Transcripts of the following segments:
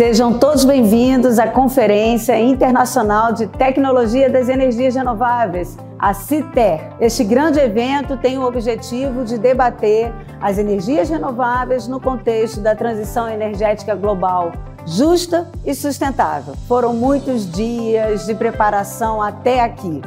Sejam todos bem-vindos à Conferência Internacional de Tecnologia das Energias Renováveis, a CITER. Este grande evento tem o objetivo de debater as energias renováveis no contexto da transição energética global justa e sustentável. Foram muitos dias de preparação até aqui.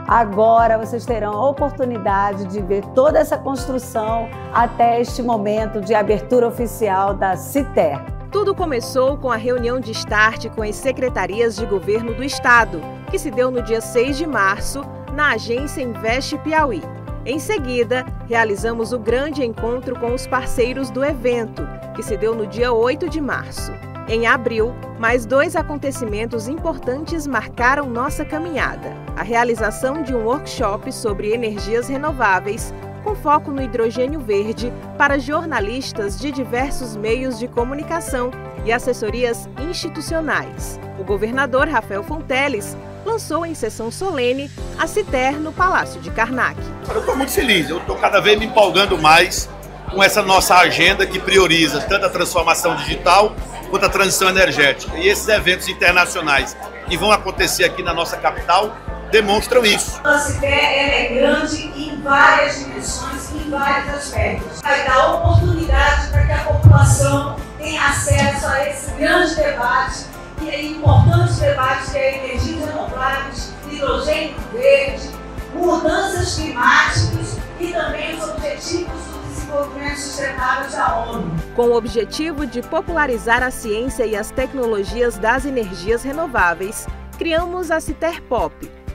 Agora vocês terão a oportunidade de ver toda essa construção até este momento de abertura oficial da CITER. Tudo começou com a reunião de start com as secretarias de governo do estado, que se deu no dia 6 de março, na agência Invest Piauí. Em seguida, realizamos o grande encontro com os parceiros do evento, que se deu no dia 8 de março. Em abril, mais 2 acontecimentos importantes marcaram nossa caminhada. A realização de um workshop sobre energias renováveis, com foco no hidrogênio verde, para jornalistas de diversos meios de comunicação e assessorias institucionais. O governador Rafael Fonteles lançou em sessão solene a CITER no Palácio de Karnak. Eu estou muito feliz, eu estou cada vez me empolgando mais com essa nossa agenda que prioriza tanto a transformação digital quanto a transição energética. E esses eventos internacionais que vão acontecer aqui na nossa capital demonstram isso. A CITER é grande em várias dimensões, em vários aspectos. Vai dar oportunidade para que a população tenha acesso a esse grande debate, que é importante debate, que é energias renováveis, hidrogênio verde, mudanças climáticas e também os objetivos do desenvolvimento sustentável da ONU. Com o objetivo de popularizar a ciência e as tecnologias das energias renováveis, criamos a CITER Pop,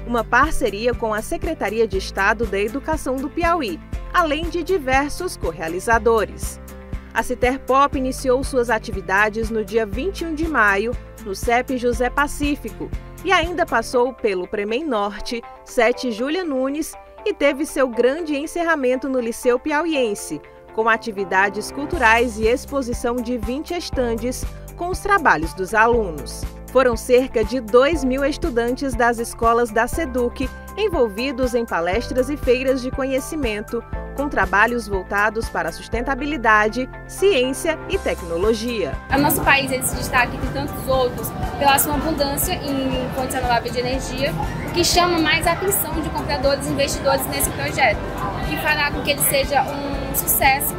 uma parceria com a Secretaria de Estado da Educação do Piauí, além de diversos co-realizadores. A CITER Pop iniciou suas atividades no dia 21 de maio, no CEP José Pacífico, e ainda passou pelo Premem Norte, 7 Júlia Nunes, e teve seu grande encerramento no Liceu Piauiense, com atividades culturais e exposição de 20 estandes com os trabalhos dos alunos. Foram cerca de 2.000 estudantes das escolas da SEDUC envolvidos em palestras e feiras de conhecimento, com trabalhos voltados para a sustentabilidade, ciência e tecnologia. O nosso país ele se destaca entre tantos outros pela sua abundância em fontes renováveis de energia, o que chama mais a atenção de compradores e investidores nesse projeto, que fará com que ele seja um sucesso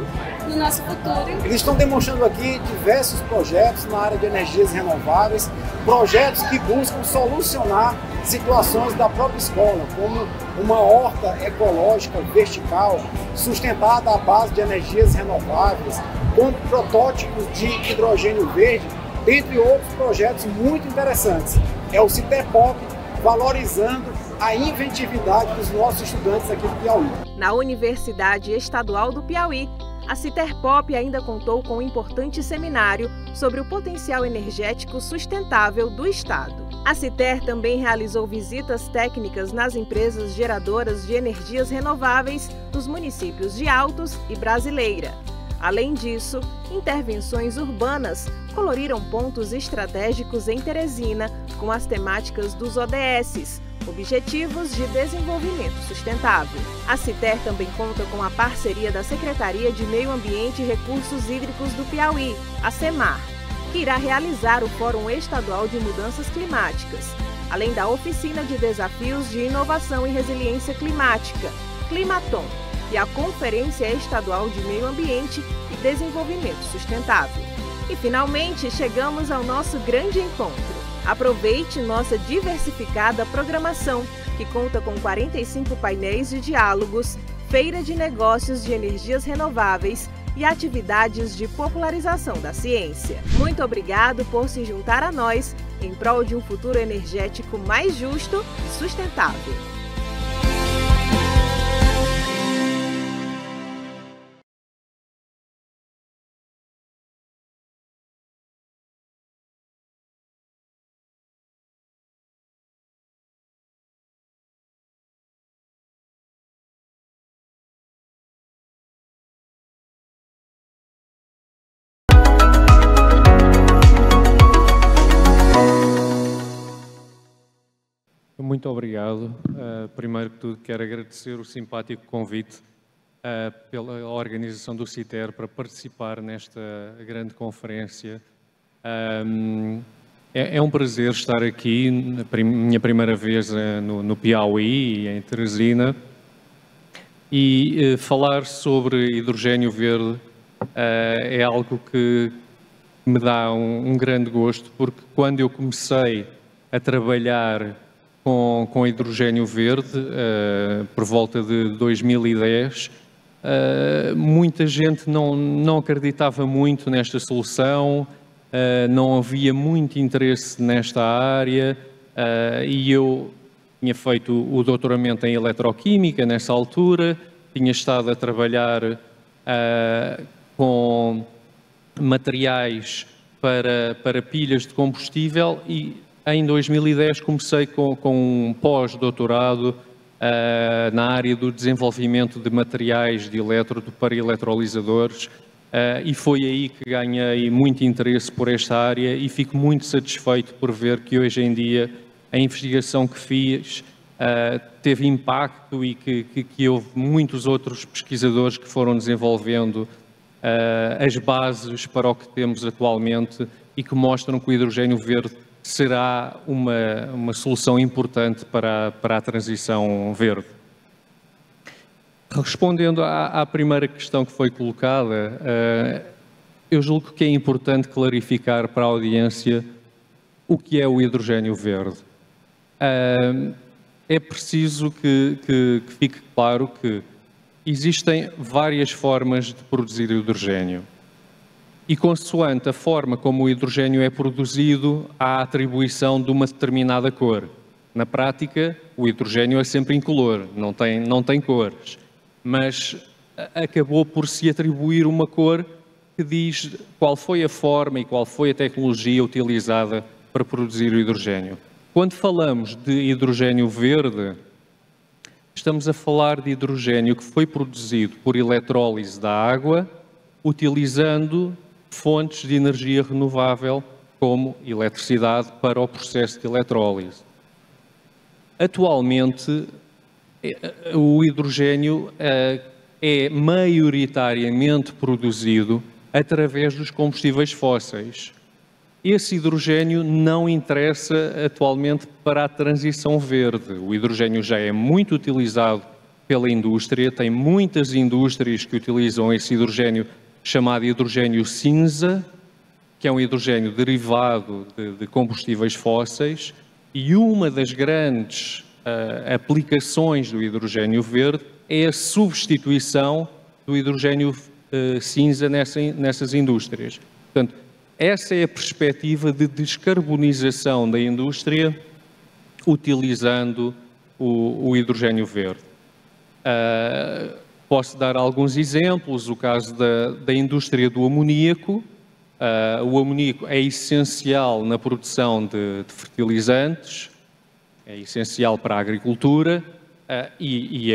no nosso futuro. Eles estão demonstrando aqui diversos projetos na área de energias renováveis, projetos que buscam solucionar situações da própria escola, como uma horta ecológica vertical, sustentada à base de energias renováveis, com protótipos de hidrogênio verde, dentre outros projetos muito interessantes. É o CITER Pop valorizando a inventividade dos nossos estudantes aqui do Piauí. Na Universidade Estadual do Piauí, a CITER Pop ainda contou com um importante seminário sobre o potencial energético sustentável do estado. A CITER também realizou visitas técnicas nas empresas geradoras de energias renováveis dos municípios de Altos e Brasileira. Além disso, intervenções urbanas coloriram pontos estratégicos em Teresina com as temáticas dos ODS, Objetivos de Desenvolvimento Sustentável. A CITER também conta com a parceria da Secretaria de Meio Ambiente e Recursos Hídricos do Piauí, a SEMAR, que irá realizar o Fórum Estadual de Mudanças Climáticas, além da Oficina de Desafios de Inovação e Resiliência Climática, Climaton, e a Conferência Estadual de Meio Ambiente e Desenvolvimento Sustentável. E finalmente chegamos ao nosso grande encontro. Aproveite nossa diversificada programação, que conta com 45 painéis de diálogos, feira de negócios de energias renováveis e atividades de popularização da ciência. Muito obrigado por se juntar a nós em prol de um futuro energético mais justo e sustentável. Muito obrigado. Primeiro que tudo, quero agradecer o simpático convite pela organização do CITER para participar nesta grande conferência É um prazer estar aqui, minha primeira vez no Piauí, em Teresina, e falar sobre hidrogênio verde é algo que me dá um grande gosto, porque quando eu comecei a trabalhar com hidrogênio verde, por volta de 2010, muita gente não acreditava muito nesta solução, não havia muito interesse nesta área, e eu tinha feito o doutoramento em eletroquímica nessa altura, tinha estado a trabalhar com materiais para pilhas de combustível e em 2010 comecei com um pós-doutorado na área do desenvolvimento de materiais de elétrodo para eletrolisadores, e foi aí que ganhei muito interesse por esta área e fico muito satisfeito por ver que hoje em dia a investigação que fiz teve impacto e que houve muitos outros pesquisadores que foram desenvolvendo as bases para o que temos atualmente e que mostram que o hidrogênio verde será uma solução importante para a transição verde. Respondendo à primeira questão que foi colocada, eu julgo que é importante clarificar para a audiência o que é o hidrogênio verde. É preciso que fique claro que existem várias formas de produzir hidrogênio. E consoante a forma como o hidrogênio é produzido, há a atribuição de uma determinada cor. Na prática, o hidrogênio é sempre incolor, não tem cores. Mas acabou por se atribuir uma cor que diz qual foi a forma e qual foi a tecnologia utilizada para produzir o hidrogênio. Quando falamos de hidrogênio verde, estamos a falar de hidrogênio que foi produzido por eletrólise da água, utilizando fontes de energia renovável, como eletricidade, para o processo de eletrólise. Atualmente, o hidrogênio é maioritariamente produzido através dos combustíveis fósseis. Esse hidrogênio não interessa atualmente para a transição verde. O hidrogênio já é muito utilizado pela indústria, tem muitas indústrias que utilizam esse hidrogênio chamado hidrogênio cinza, que é um hidrogênio derivado de combustíveis fósseis, e uma das grandes aplicações do hidrogênio verde é a substituição do hidrogênio cinza nessas indústrias. Portanto, essa é a perspectiva de descarbonização da indústria utilizando o hidrogênio verde. Posso dar alguns exemplos, o caso da indústria do amoníaco. O amoníaco é essencial na produção de fertilizantes, é essencial para a agricultura e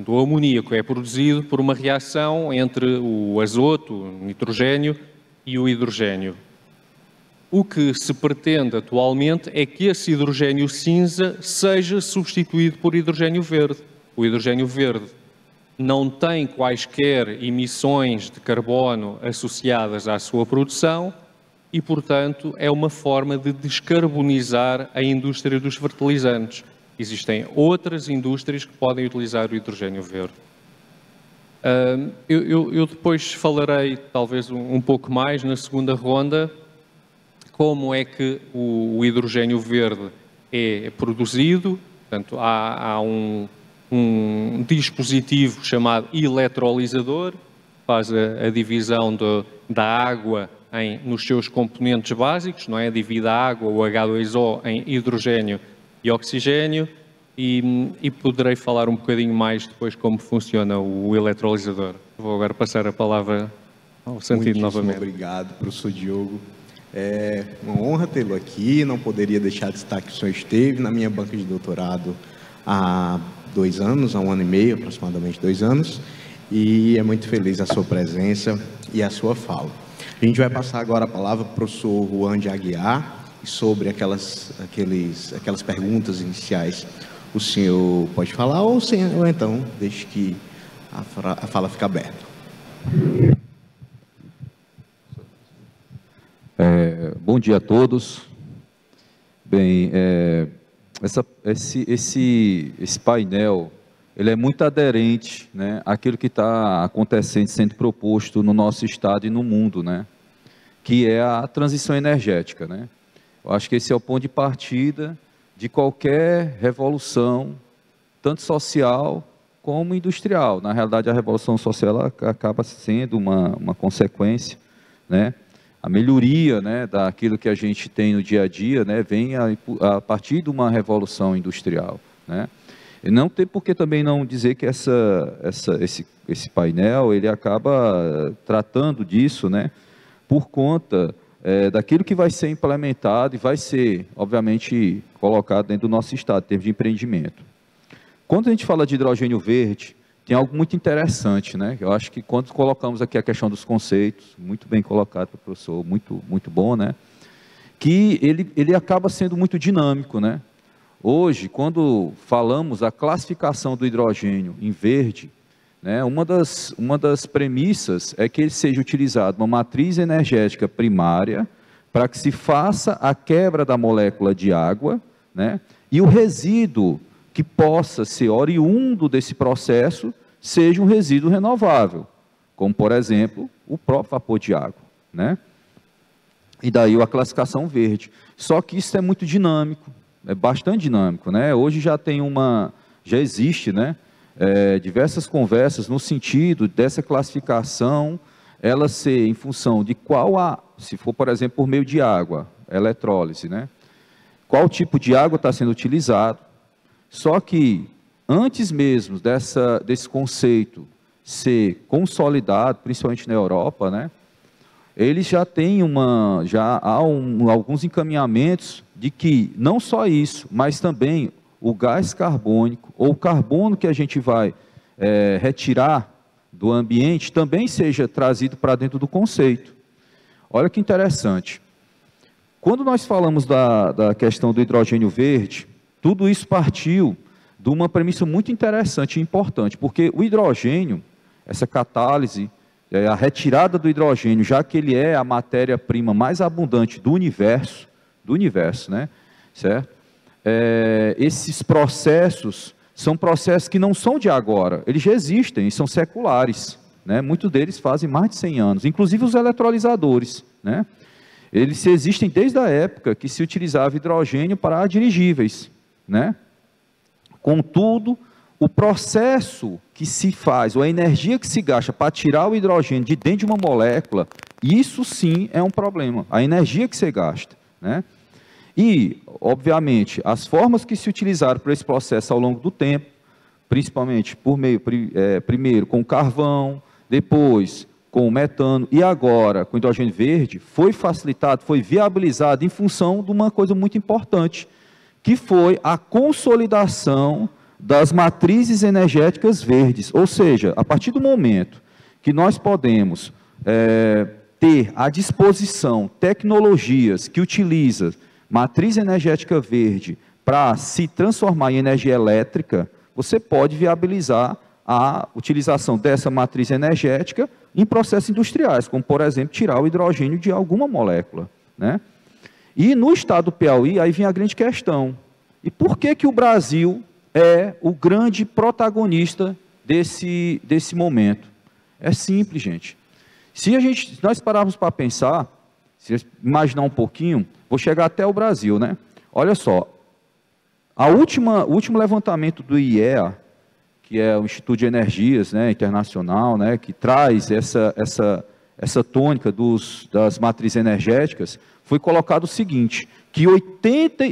o amoníaco é produzido por uma reação entre o azoto, o nitrogênio e o hidrogênio. O que se pretende atualmente é que esse hidrogênio cinza seja substituído por hidrogênio verde. O hidrogênio verde não tem quaisquer emissões de carbono associadas à sua produção e, portanto, é uma forma de descarbonizar a indústria dos fertilizantes. Existem outras indústrias que podem utilizar o hidrogênio verde. Eu depois falarei, talvez, um pouco mais na segunda ronda, como é que o hidrogênio verde é produzido. Portanto, há um dispositivo chamado eletrolisador, faz a divisão da água nos seus componentes básicos, não é? Divide a água, o H2O, em hidrogênio e oxigênio, e poderei falar um bocadinho mais depois como funciona o eletrolisador. Vou agora passar a palavra ao Santido novamente. Obrigado, professor Diogo. É uma honra tê-lo aqui, não poderia deixar de estar que o senhor esteve na minha banca de doutorado há 2 anos, há 1 ano e meio, aproximadamente 2 anos, e é muito feliz a sua presença e a sua fala. A gente vai passar agora a palavra para o professor Juan de Aguiar, sobre aquelas perguntas iniciais. O senhor pode falar ou então deixe que a fala fique aberta. Bom dia a todos. Bem, esse painel, ele é muito aderente, né, àquilo que está acontecendo, sendo proposto no nosso estado e no mundo, né, que é a transição energética, né. Eu acho que esse é o ponto de partida de qualquer revolução, tanto social como industrial. Na realidade, a revolução social ela acaba sendo uma consequência, né. A melhoria, né, daquilo que a gente tem no dia a dia, né, vem a partir de uma revolução industrial, né. E não tem por que também não dizer que esse painel ele acaba tratando disso, né, por conta daquilo que vai ser implementado e vai ser, obviamente, colocado dentro do nosso estado, em termos de empreendimento. Quando a gente fala de hidrogênio verde, tem algo muito interessante, né? Eu acho que quando colocamos aqui a questão dos conceitos, muito bem colocado pelo professor, muito bom, né? Que ele acaba sendo muito dinâmico, né? Hoje, quando falamos a classificação do hidrogênio em verde, né, uma das premissas é que ele seja utilizado uma matriz energética primária para que se faça a quebra da molécula de água, né, e o resíduo que possa ser oriundo desse processo seja um resíduo renovável, como, por exemplo, o próprio vapor de água, né? E daí a classificação verde. Só que isso é muito dinâmico, é bastante dinâmico, né? Hoje já existe, né, diversas conversas no sentido dessa classificação, ela ser em função de se for, por exemplo, por meio de água, eletrólise, né? Qual tipo de água está sendo utilizado. Só que, antes mesmo desse conceito ser consolidado, principalmente na Europa, né, eles já têm alguns encaminhamentos de que, não só isso, mas também o gás carbônico, ou o carbono que a gente vai retirar do ambiente, também seja trazido para dentro do conceito. Olha que interessante. Quando nós falamos da questão do hidrogênio verde, tudo isso partiu de uma premissa muito interessante e importante, porque o hidrogênio, essa catálise, a retirada do hidrogênio, já que ele é a matéria-prima mais abundante do universo, né, certo? Esses processos são processos que não são de agora, eles já existem e são seculares, né? Muitos deles fazem mais de 100 anos, inclusive os eletrolisadores, né? Eles existem desde a época que se utilizava hidrogênio para dirigíveis, né? Contudo, o processo que se faz, ou a energia que se gasta para tirar o hidrogênio de dentro de uma molécula, isso sim é um problema, a energia que se gasta, né? E, obviamente, as formas que se utilizaram para esse processo ao longo do tempo, principalmente primeiro com carvão, depois com o metano e agora com o hidrogênio verde, foi facilitado, foi viabilizado em função de uma coisa muito importante, que foi a consolidação das matrizes energéticas verdes. Ou seja, a partir do momento que nós podemos ter à disposição tecnologias que utilizam matriz energética verde para se transformar em energia elétrica, você pode viabilizar a utilização dessa matriz energética em processos industriais, como, por exemplo, tirar o hidrogênio de alguma molécula, né? E no estado do Piauí, aí vem a grande questão. E por que o Brasil é o grande protagonista desse momento? É simples, gente. Se nós pararmos para pensar, se imaginar um pouquinho, vou chegar até o Brasil, né? Olha só, o último levantamento do IEA, que é o Instituto de Energias, né, Internacional, né, que traz essa tônica das matrizes energéticas, foi colocado o seguinte, que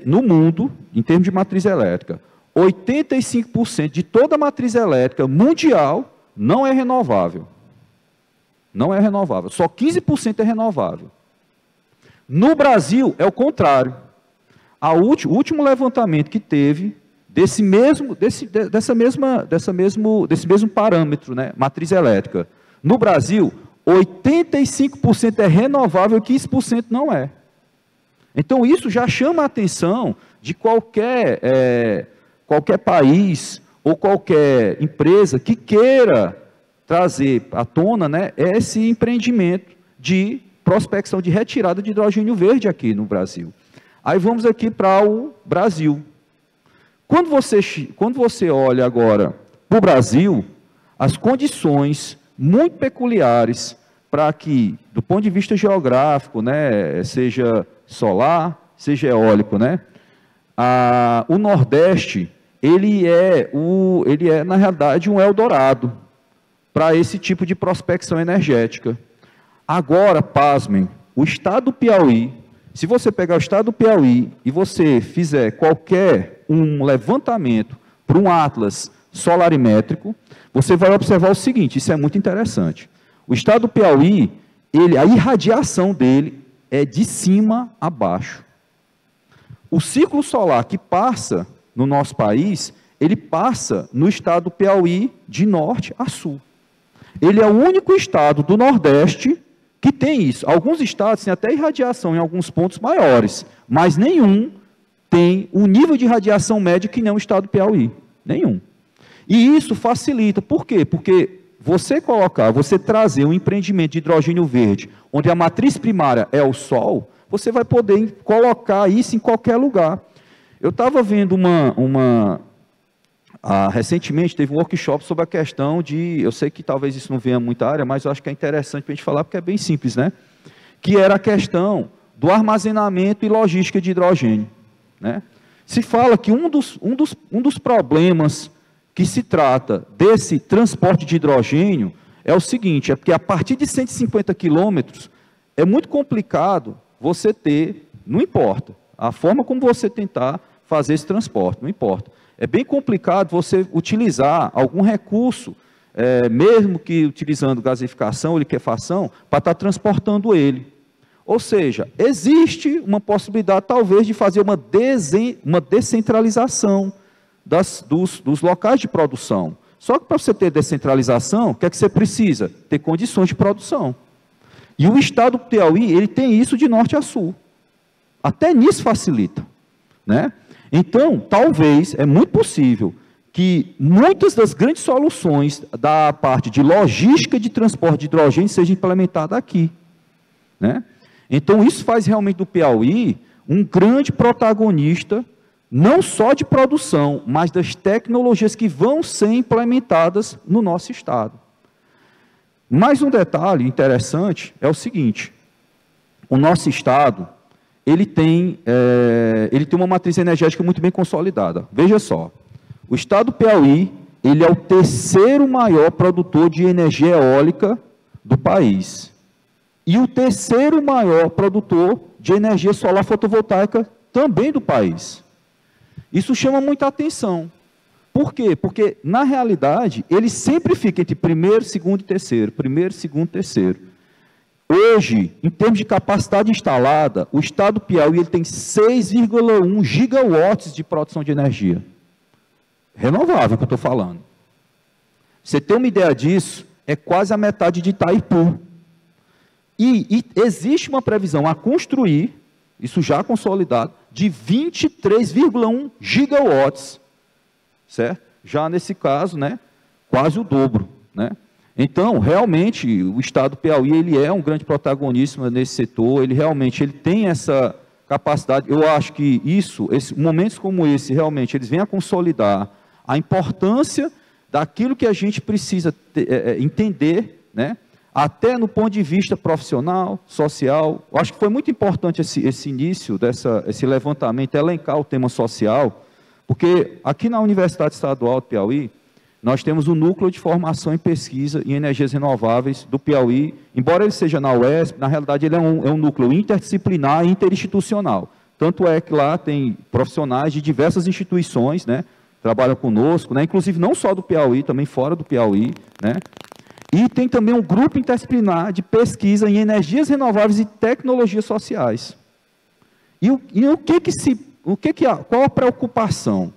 no mundo, em termos de matriz elétrica, 85% de toda a matriz elétrica mundial não é renovável. Não é renovável, só 15% é renovável. No Brasil, é o contrário. O último levantamento que teve desse mesmo parâmetro, né, matriz elétrica, no Brasil, 85% é renovável e 15% não é. Então, isso já chama a atenção de qualquer país ou qualquer empresa que queira trazer à tona, né, esse empreendimento de prospecção de retirada de hidrogênio verde aqui no Brasil. Aí vamos aqui para o Brasil. Quando você olha agora para o Brasil, as condições muito peculiares para que, do ponto de vista geográfico, né, seja solar, seja eólico, né, o Nordeste, ele é, na realidade, um Eldorado para esse tipo de prospecção energética. Agora, pasmem, o estado do Piauí, se você pegar o estado do Piauí e você fizer qualquer levantamento para um atlas solarimétrico, você vai observar o seguinte, isso é muito interessante. O estado do Piauí, a irradiação dele é de cima a baixo. O ciclo solar que passa no nosso país, ele passa no estado do Piauí de norte a sul. Ele é o único estado do Nordeste que tem isso. Alguns estados têm até irradiação em alguns pontos maiores, mas nenhum tem o nível de radiação médio que nem o estado do Piauí. Nenhum. E isso facilita. Por quê? Porque você trazer um empreendimento de hidrogênio verde, onde a matriz primária é o sol, você vai poder colocar isso em qualquer lugar. Eu estava vendo recentemente teve um workshop sobre a questão de, eu sei que talvez isso não venha muita área, mas eu acho que é interessante para a gente falar, porque é bem simples, né? Que era a questão do armazenamento e logística de hidrogênio, né? Se fala que um dos problemas que se trata desse transporte de hidrogênio é o seguinte, é porque a partir de 150 quilômetros é muito complicado você ter, não importa, a forma como você tentar fazer esse transporte, não importa. É bem complicado você utilizar algum recurso, mesmo que utilizando gasificação ou liquefação, para estar transportando ele. Ou seja, existe uma possibilidade, talvez, de fazer uma descentralização dos locais de produção. Só que para você ter descentralização, o que é que você precisa? Ter condições de produção. E o estado do Piauí, ele tem isso de norte a sul. Até nisso facilita, né? Então, talvez, é muito possível que muitas das grandes soluções da parte de logística de transporte de hidrogênio sejam implementadas aqui, né? Então, isso faz realmente do Piauí um grande protagonista, não só de produção, mas das tecnologias que vão ser implementadas no nosso estado. Mais um detalhe interessante é o seguinte, o nosso estado, ele tem uma matriz energética muito bem consolidada. Veja só, o estado do Piauí, ele é o terceiro maior produtor de energia eólica do país. E o terceiro maior produtor de energia solar fotovoltaica também do país. Isso chama muita atenção. Por quê? Porque, na realidade, ele sempre fica entre primeiro, segundo e terceiro. Primeiro, segundo e terceiro. Hoje, em termos de capacidade instalada, o estado do Piauí ele tem 6,1 gigawatts de produção de energia. Renovável que eu estou falando. Você tem uma ideia disso? É quase a metade de Itaipu. E existe uma previsão a construir, isso já consolidado, de 23,1 gigawatts. Certo? Já nesse caso, né, quase o dobro, né? Então, realmente, o estado do Piauí, ele é um grande protagonista nesse setor, ele tem essa capacidade, eu acho que momentos como esse, realmente, eles vêm a consolidar a importância daquilo que a gente precisa entender, né, até no ponto de vista profissional, social. Eu acho que foi muito importante esse início, esse levantamento, elencar o tema social, porque aqui na Universidade Estadual do Piauí, nós temos o Núcleo de Formação e Pesquisa em Energias Renováveis do Piauí. Embora ele seja na UESP, na realidade ele é um núcleo interdisciplinar e interinstitucional. Tanto é que lá tem profissionais de diversas instituições, né, trabalham conosco, né, inclusive não só do Piauí, também fora do Piauí, né. E tem também um grupo interdisciplinar de pesquisa em energias renováveis e tecnologias sociais. Qual a preocupação?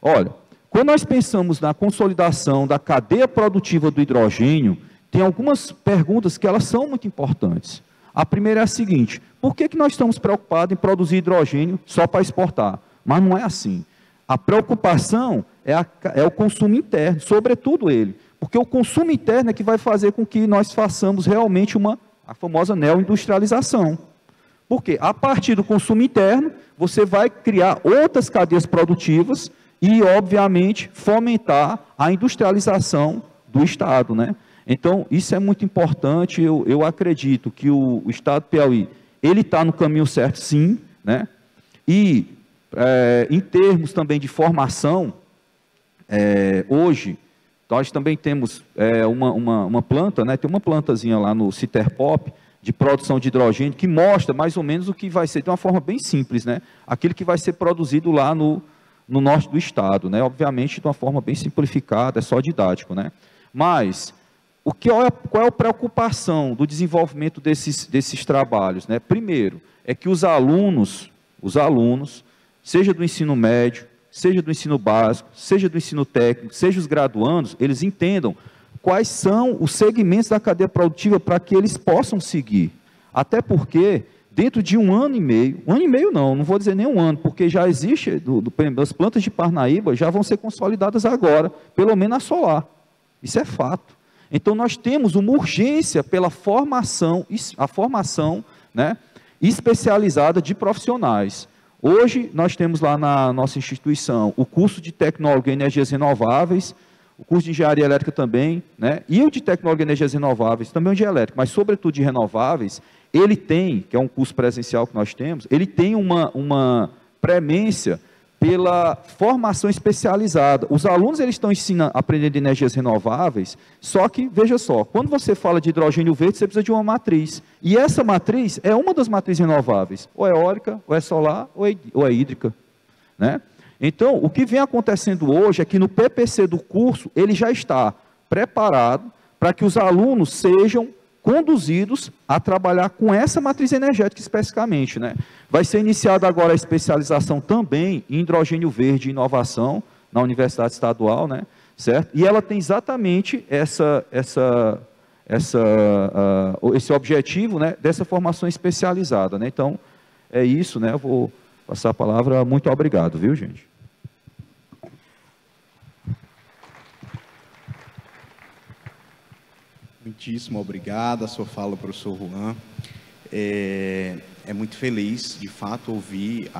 Olha, quando nós pensamos na consolidação da cadeia produtiva do hidrogênio, tem algumas perguntas que elas são muito importantes. A primeira é a seguinte, por que nós estamos preocupados em produzir hidrogênio só para exportar? Mas não é assim. A preocupação é o consumo interno, sobretudo ele. Porque o consumo interno é que vai fazer com que nós façamos realmente uma A famosa neoindustrialização. Porque a partir do consumo interno, você vai criar outras cadeias produtivas e, obviamente, fomentar a industrialização do Estado, né? Então, isso é muito importante. Eu acredito que o Estado do Piauí, ele está no caminho certo, sim, né? E, em termos também de formação, hoje, nós também temos uma planta, né? Tem uma plantazinha lá no Citerpop, de produção de hidrogênio, que mostra mais ou menos o que vai ser, de uma forma bem simples, né? Aquilo que vai ser produzido lá no norte do estado, né? Obviamente, de uma forma bem simplificada, é só didático, né? Mas, qual é a preocupação do desenvolvimento desses trabalhos, né? Primeiro, é que os alunos, seja do ensino médio, seja do ensino básico, seja do ensino técnico, seja os graduandos, eles entendam quais são os segmentos da cadeia produtiva para que eles possam seguir. Até porque, dentro de 1 ano e meio não vou dizer nem 1 ano, porque já existe, as plantas de Parnaíba já vão ser consolidadas agora, pelo menos a solar. Isso é fato. Então, nós temos uma urgência pela formação, né, especializada de profissionais. Hoje, nós temos lá na nossa instituição o curso de Tecnólogo em Energias Renováveis, o curso de Engenharia Elétrica também, né? E o de Tecnólogo em Energias Renováveis, também o de Elétrica, mas sobretudo de Renováveis, ele tem, que é um curso presencial que nós temos, ele tem uma premência pela formação especializada. Os alunos, eles estão aprendendo energias renováveis, só que, veja só, quando você fala de hidrogênio verde, você precisa de uma matriz, e essa matriz é uma das matrizes renováveis, ou é eólica, ou é solar, ou é hídrica, né? Então, o que vem acontecendo hoje é que no PPC do curso, ele já está preparado para que os alunos sejam conduzidos a trabalhar com essa matriz energética especificamente, né? Vai ser iniciada agora a especialização também em hidrogênio verde e inovação na Universidade Estadual, né? Certo? E ela tem exatamente esse objetivo, né, dessa formação especializada, né? Então, é isso, né? Eu vou passar a palavra. Muito obrigado, viu, gente? Muitíssimo obrigado, a sua fala, professor Juan. É muito feliz, de fato, ouvir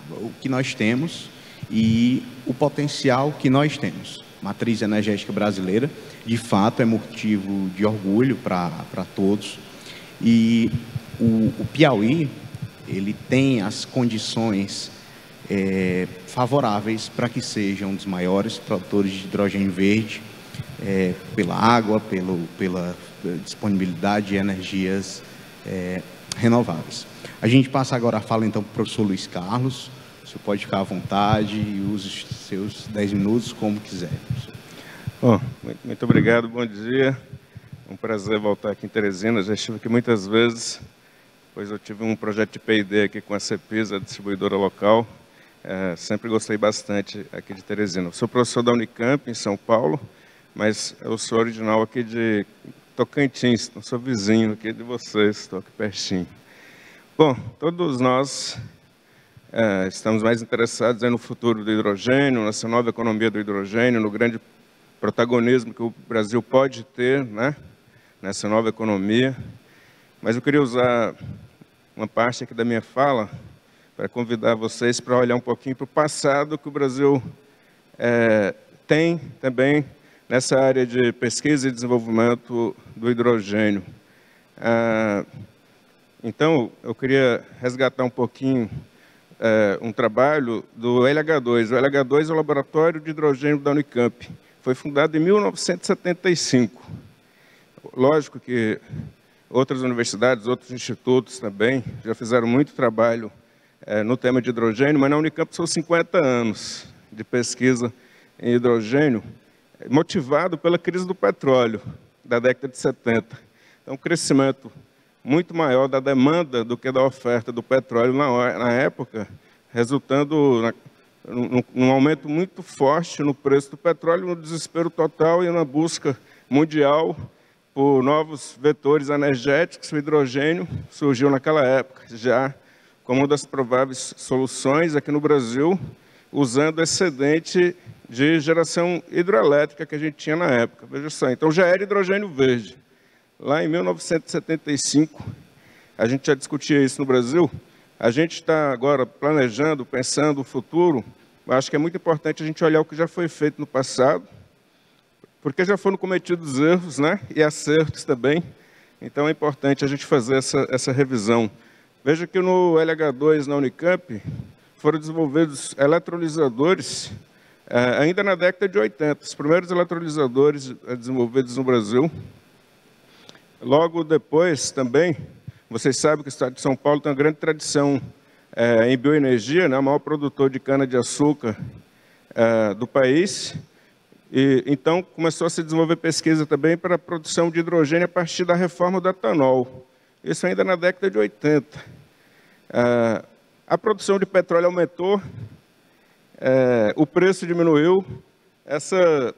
o que nós temos e o potencial que nós temos. Matriz energética brasileira, de fato, é motivo de orgulho para todos. E o Piauí, ele tem as condições favoráveis para que seja um dos maiores produtores de hidrogênio verde, pela água, pela disponibilidade de energias renováveis. A gente passa agora a fala, então, para o professor Luiz Carlos. O senhor pode ficar à vontade e use os seus 10 minutos como quiser. Bom, muito obrigado, bom dia. É um prazer voltar aqui em Teresina. Já estive aqui muitas vezes, pois eu tive um projeto de P&D aqui com a CEPIS, a distribuidora local. Sempre gostei bastante aqui de Teresina. Eu sou professor da Unicamp, em São Paulo, mas eu sou original aqui de Tocantins, não sou vizinho aqui de vocês, estou aqui pertinho. Bom, todos nós estamos mais interessados no futuro do hidrogênio, nessa nova economia do hidrogênio, no grande protagonismo que o Brasil pode ter, né, nessa nova economia. Mas eu queria usar uma parte aqui da minha fala para convidar vocês para olhar um pouquinho para o passado que o Brasil tem também nessa área de pesquisa e desenvolvimento do hidrogênio. Então, eu queria resgatar um pouquinho um trabalho do LH2. O LH2 é o Laboratório de Hidrogênio da Unicamp. Foi fundado em 1975. Lógico que outras universidades, outros institutos também já fizeram muito trabalho no tema de hidrogênio, mas na Unicamp são 50 anos de pesquisa em hidrogênio, motivado pela crise do petróleo da década de 70. Então, um crescimento muito maior da demanda do que da oferta do petróleo na época, resultando num aumento muito forte no preço do petróleo, no desespero total e na busca mundial por novos vetores energéticos. O hidrogênio surgiu naquela época, já como uma das prováveis soluções aqui no Brasil, usando excedente de geração hidrelétrica que a gente tinha na época. Veja só, então já era hidrogênio verde. lá em 1975, a gente já discutia isso no Brasil, a gente está agora planejando, pensando o futuro. Eu acho que é muito importante a gente olhar o que já foi feito no passado, porque já foram cometidos erros, né, e acertos também. Então é importante a gente fazer essa revisão. Veja que no LH2, na Unicamp, foram desenvolvidos eletrolisadores ainda na década de 80, os primeiros eletrolisadores desenvolvidos no Brasil. Logo depois também, vocês sabem que o estado de São Paulo tem uma grande tradição em bioenergia, né, o maior produtor de cana-de-açúcar do país. E, então, começou a se desenvolver pesquisa também para a produção de hidrogênio a partir da reforma do etanol. Isso ainda na década de 80. A produção de petróleo aumentou, o preço diminuiu, essa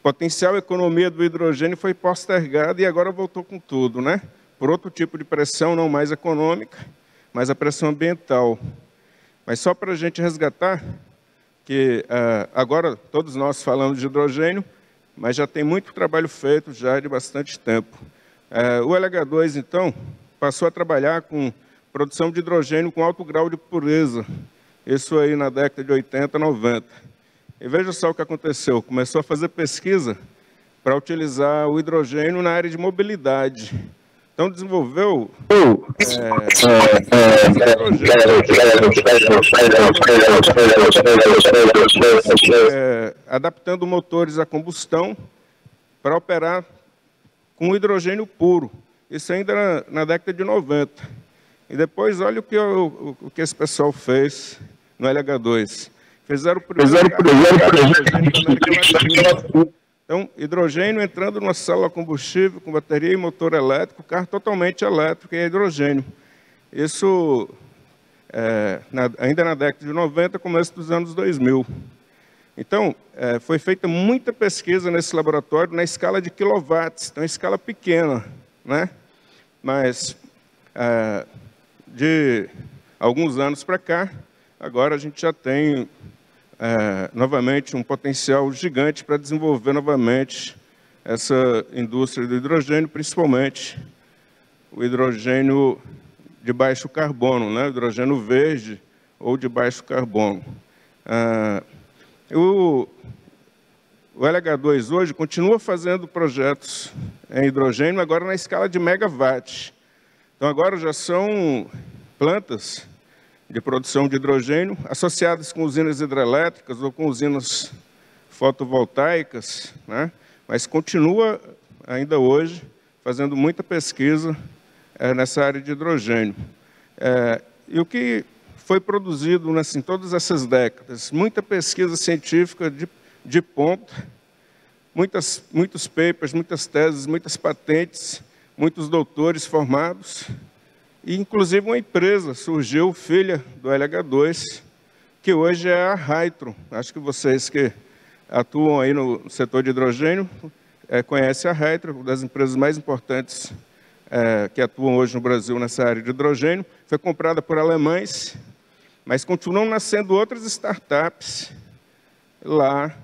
potencial economia do hidrogênio foi postergada e agora voltou com tudo, né? Por outro tipo de pressão, não mais econômica, mas a pressão ambiental. Mas só para a gente resgatar, que agora todos nós falamos de hidrogênio, mas já tem muito trabalho feito já de bastante tempo. O LH2, então, passou a trabalhar com produção de hidrogênio com alto grau de pureza, isso aí na década de 80, 90. E veja só o que aconteceu, começou a fazer pesquisa para utilizar o hidrogênio na área de mobilidade. Então desenvolveu adaptando motores a combustão para operar com hidrogênio puro. Isso ainda na década de 90. E depois, olha o que esse pessoal fez no LH2. Fizeram o primeiro então, hidrogênio entrando numa célula combustível com bateria e motor elétrico, carro totalmente elétrico e é hidrogênio. Isso ainda na década de 90, começo dos anos 2000. Então, foi feita muita pesquisa nesse laboratório na escala de quilowatts, então escala pequena, né? Mas de alguns anos para cá, agora a gente já tem novamente um potencial gigante para desenvolver novamente essa indústria do hidrogênio, principalmente o hidrogênio de baixo carbono, né? O hidrogênio verde ou de baixo carbono. O LH2 hoje continua fazendo projetos em hidrogênio, agora na escala de megawatt. Então, agora já são plantas de produção de hidrogênio associadas com usinas hidrelétricas ou com usinas fotovoltaicas, né? Mas continua ainda hoje fazendo muita pesquisa nessa área de hidrogênio. E o que foi produzido em todas essas décadas? Muita pesquisa científica de ponta, muitos papers, muitas teses, muitas patentes, muitos doutores formados, e inclusive uma empresa surgiu, filha do LH2, que hoje é a Hytro. Acho que vocês que atuam aí no setor de hidrogênio conhecem a Hytro, uma das empresas mais importantes que atuam hoje no Brasil nessa área de hidrogênio. Foi comprada por alemães, mas continuam nascendo outras startups lá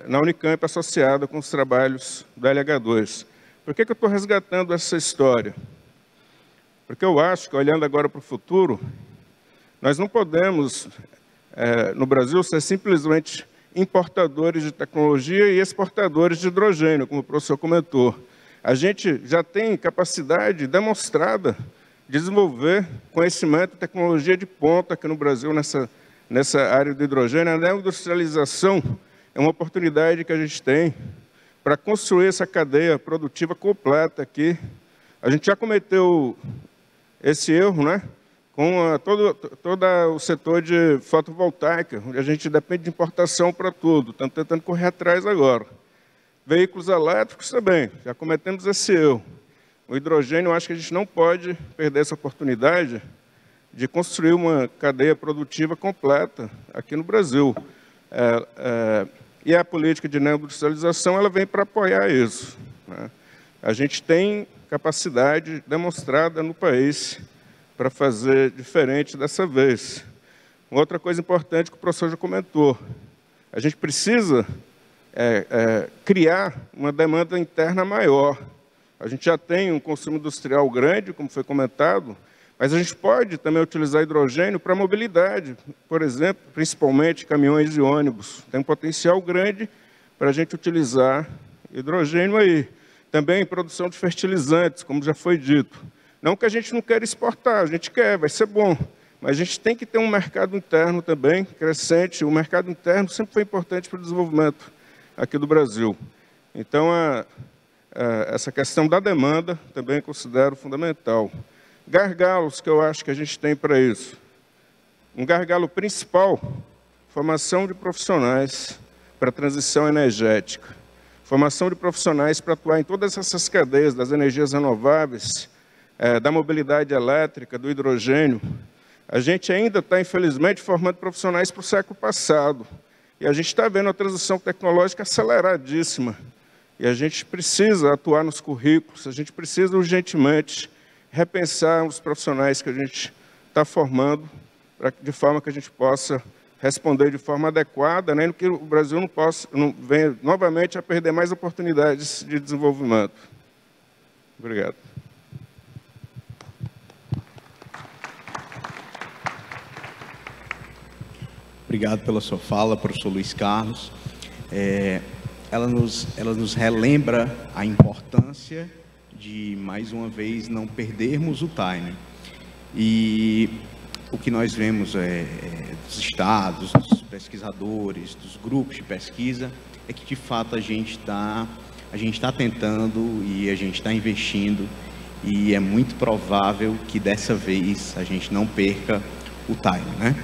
na Unicamp, associada com os trabalhos do LH2. Por que eu estou resgatando essa história? Porque eu acho que, olhando agora para o futuro, nós não podemos, no Brasil, ser simplesmente importadores de tecnologia e exportadores de hidrogênio, como o professor comentou. A gente já tem capacidade demonstrada de desenvolver conhecimento e tecnologia de ponta aqui no Brasil, nessa área do hidrogênio. A neoindustrialização é uma oportunidade que a gente tem para construir essa cadeia produtiva completa aqui. A gente já cometeu esse erro, né, com todo o setor de fotovoltaica, onde a gente depende de importação para tudo. Estamos tentando correr atrás agora. Veículos elétricos também, já cometemos esse erro. O hidrogênio, eu acho que a gente não pode perder essa oportunidade de construir uma cadeia produtiva completa aqui no Brasil. E a política de neoindustrialização, ela vem para apoiar isso, né? A gente tem capacidade demonstrada no país para fazer diferente dessa vez. Uma outra coisa importante que o professor já comentou, a gente precisa criar uma demanda interna maior. A gente já tem um consumo industrial grande, como foi comentado, mas a gente pode também utilizar hidrogênio para mobilidade, por exemplo, principalmente caminhões e ônibus. Tem um potencial grande para a gente utilizar hidrogênio aí. Também produção de fertilizantes, como já foi dito. Não que a gente não queira exportar, a gente quer, vai ser bom. Mas a gente tem que ter um mercado interno também crescente. O mercado interno sempre foi importante para o desenvolvimento aqui do Brasil. Então, essa questão da demanda também considero fundamental. Gargalos que eu acho que a gente tem para isso. Um gargalo principal, formação de profissionais para a transição energética. Formação de profissionais para atuar em todas essas cadeias das energias renováveis, da mobilidade elétrica, do hidrogênio. A gente ainda está, infelizmente, formando profissionais para o século passado. E a gente está vendo a transição tecnológica aceleradíssima. E a gente precisa atuar nos currículos, a gente precisa urgentemente repensar os profissionais que a gente está formando, de forma que a gente possa responder de forma adequada, né, no que o Brasil não venha novamente a perder mais oportunidades de desenvolvimento. Obrigado. Obrigado pela sua fala, professor Luiz Carlos. Ela nos relembra a importância de, mais uma vez, não perdermos o time. E o que nós vemos dos estados, dos pesquisadores, dos grupos de pesquisa, é que, de fato, a gente está tentando e a gente está investindo, e é muito provável que, dessa vez, a gente não perca o time, né?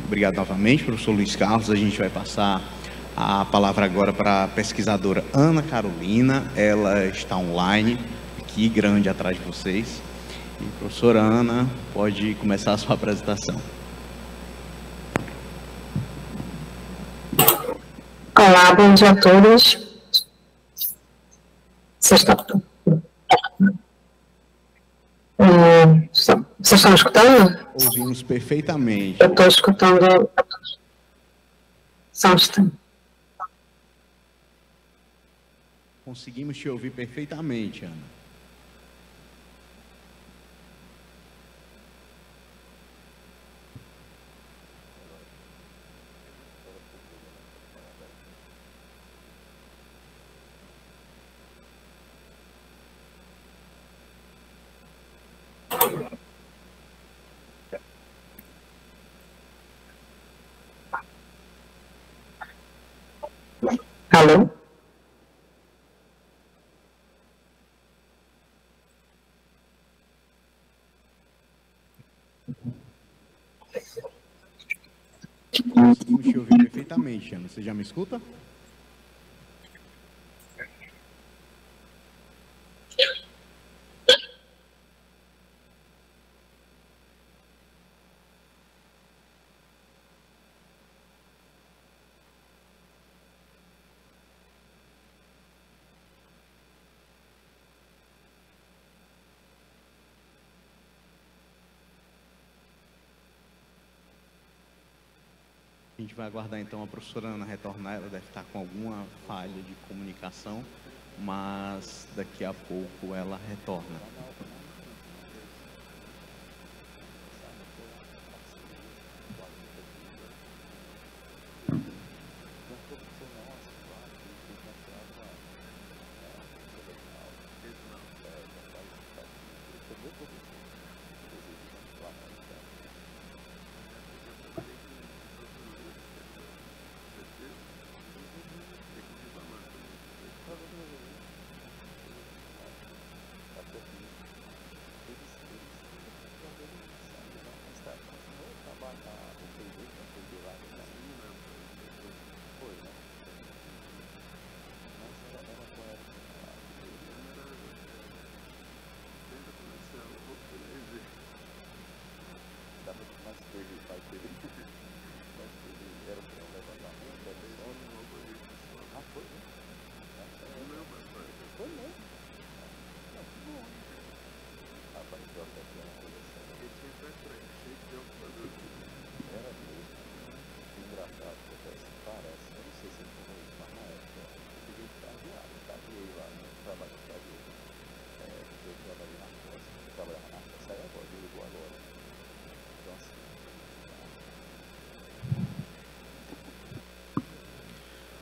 Obrigado novamente, professor Luiz Carlos. A gente vai passar a palavra agora para a pesquisadora Ana Carolina. Ela está online, aqui, grande, atrás de vocês. E, professora Ana, pode começar a sua apresentação. Olá, bom dia a todos. Vocês estão escutando? Ouvimos perfeitamente. Eu estou escutando. Só um instante. Conseguimos te ouvir perfeitamente, Ana. Alô? Conseguimos te ouvir perfeitamente, Ana. Você já me escuta? A gente vai aguardar então a professora Ana retornar. Ela deve estar com alguma falha de comunicação, mas daqui a pouco ela retorna.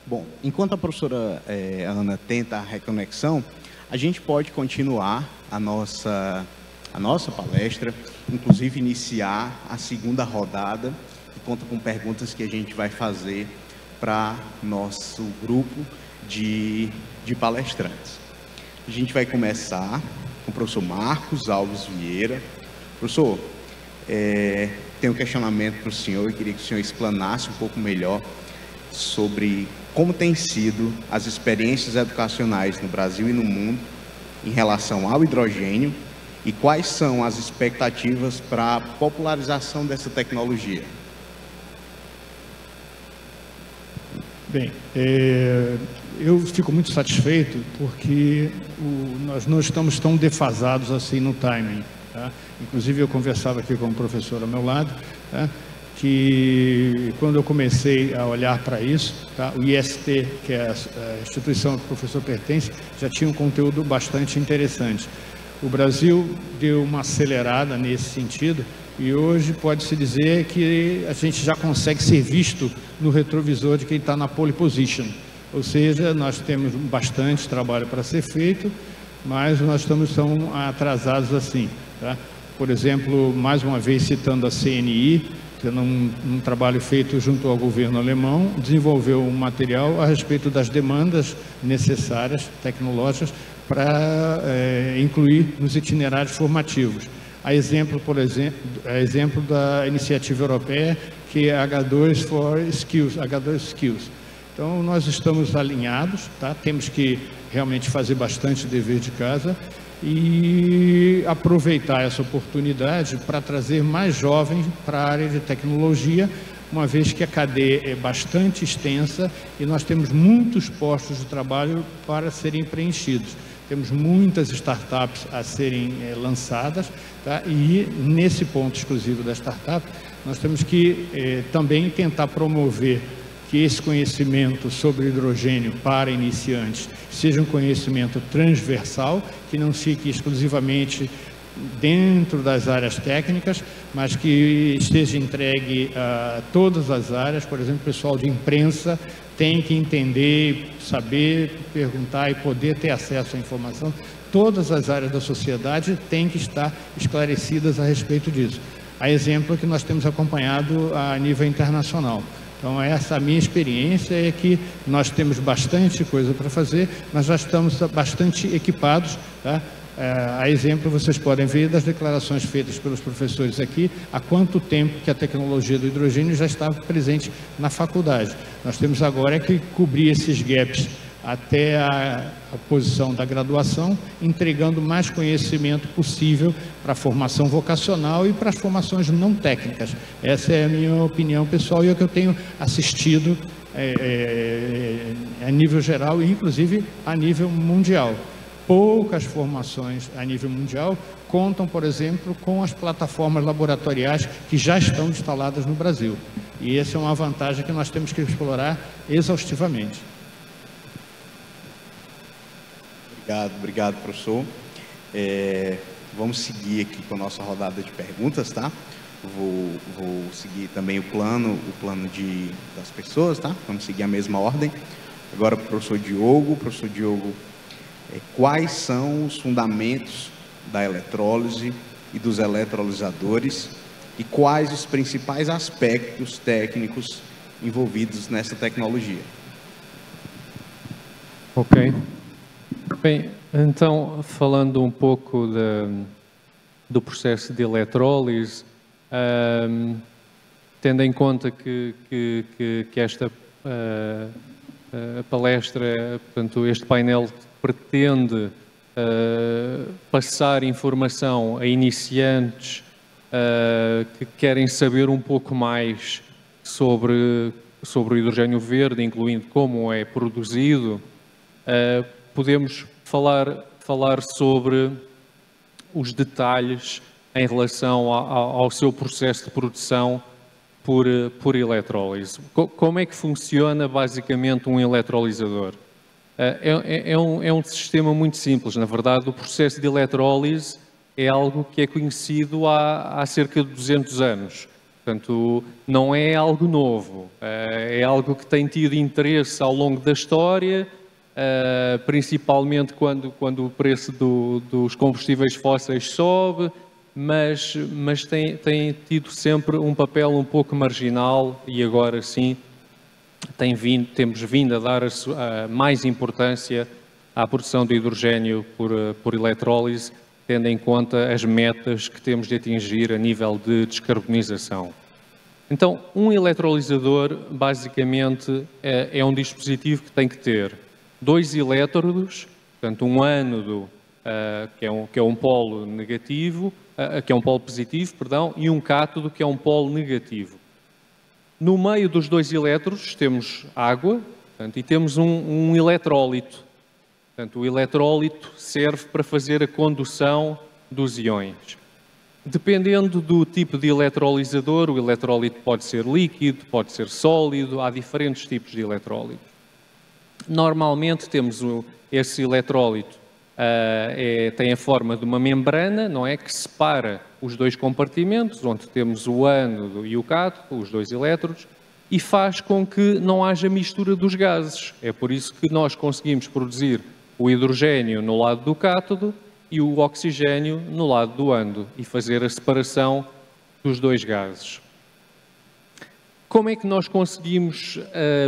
Bom, enquanto a professora Ana tenta a reconexão, a gente pode continuar a nossa palestra, inclusive iniciar a segunda rodada, que conta com perguntas que a gente vai fazer para nosso grupo de palestrantes. A gente vai começar com o professor Marcos Alves Vieira. Professor, tenho um questionamento para o senhor e queria que o senhor explanasse um pouco melhor sobre como têm sido as experiências educacionais no Brasil e no mundo em relação ao hidrogênio e quais são as expectativas para a popularização dessa tecnologia. Bem, eu fico muito satisfeito porque nós não estamos tão defasados assim no timing. Tá? Inclusive, eu conversava aqui com o professor ao meu lado, tá? Que quando eu comecei a olhar para isso, tá? O IST, que é a instituição que o professor pertence, já tinha um conteúdo bastante interessante. O Brasil deu uma acelerada nesse sentido e hoje pode-se dizer que a gente já consegue ser visto no retrovisor de quem está na pole position. Ou seja, nós temos bastante trabalho para ser feito, mas nós estamos tão atrasados assim. Tá? Por exemplo, mais uma vez citando a CNI, que num trabalho feito junto ao governo alemão, desenvolveu um material a respeito das demandas necessárias, tecnológicas, para incluir nos itinerários formativos. A exemplo, por exemplo, da iniciativa europeia, que é H2 for Skills, H2 Skills. Então, nós estamos alinhados, tá? Temos que realmente fazer bastante dever de casa e aproveitar essa oportunidade para trazer mais jovens para a área de tecnologia, uma vez que a cadeia é bastante extensa e nós temos muitos postos de trabalho para serem preenchidos. Temos muitas startups a serem lançadas, tá? E nesse ponto exclusivo da startup, nós temos que também tentar promover que esse conhecimento sobre hidrogênio para iniciantes seja um conhecimento transversal, que não fique exclusivamente dentro das áreas técnicas, mas que esteja entregue a todas as áreas. Por exemplo, o pessoal de imprensa tem que entender, saber, perguntar e poder ter acesso à informação. Todas as áreas da sociedade têm que estar esclarecidas a respeito disso. A exemplo que nós temos acompanhado a nível internacional. Então, essa a minha experiência é que nós temos bastante coisa para fazer, mas já estamos bastante equipados, tá? A exemplo, vocês podem ver das declarações feitas pelos professores aqui, há quanto tempo que a tecnologia do hidrogênio já estava presente na faculdade. Nós temos agora que cobrir esses gaps até a posição da graduação, entregando mais conhecimento possível para a formação vocacional e para as formações não técnicas. Essa é a minha opinião pessoal e é o que eu tenho assistido a nível geral e inclusive a nível mundial. Poucas formações a nível mundial contam, por exemplo, com as plataformas laboratoriais que já estão instaladas no Brasil. E essa é uma vantagem que nós temos que explorar exaustivamente. Obrigado, professor. Vamos seguir aqui com a nossa rodada de perguntas, tá? Vou seguir também o plano das pessoas, tá? Vamos seguir a mesma ordem. Agora, o professor Diogo. Professor Diogo, quais são os fundamentos da eletrólise e dos eletrolisadores e quais os principais aspectos técnicos envolvidos nessa tecnologia? Ok. Bem, então, falando um pouco do processo de eletrólise, tendo em conta que esta palestra, portanto, este painel pretende passar informação a iniciantes que querem saber um pouco mais sobre o hidrogênio verde, incluindo como é produzido, podemos falar sobre os detalhes em relação ao seu processo de produção por eletrólise. Como é que funciona basicamente um eletrolisador? É um sistema muito simples. Na verdade, o processo de eletrólise é algo que é conhecido há cerca de 200 anos. Portanto, não é algo novo, é algo que tem tido interesse ao longo da história, principalmente quando o preço dos combustíveis fósseis sobe, mas tem tido sempre um papel um pouco marginal e agora sim temos vindo a dar mais importância à produção de hidrogénio por eletrólise, tendo em conta as metas que temos de atingir a nível de descarbonização. Então, um eletrolisador, basicamente, é um dispositivo que tem que ter 2 elétrodos, portanto, um ânodo, que é um polo negativo, que é um polo positivo, perdão, e um cátodo, que é um polo negativo. No meio dos 2 elétrodos temos água, portanto, e temos um eletrólito. Portanto, o eletrólito serve para fazer a condução dos íons. Dependendo do tipo de eletrolisador, o eletrólito pode ser líquido, pode ser sólido, há diferentes tipos de eletrólito. Normalmente temos esse eletrólito, tem a forma de uma membrana, não é, que separa os 2 compartimentos, onde temos o ânodo e o cátodo, os 2 elétrodos, e faz com que não haja mistura dos gases. É por isso que nós conseguimos produzir o hidrogênio no lado do cátodo e o oxigênio no lado do ânodo e fazer a separação dos 2 gases. Como é que nós conseguimos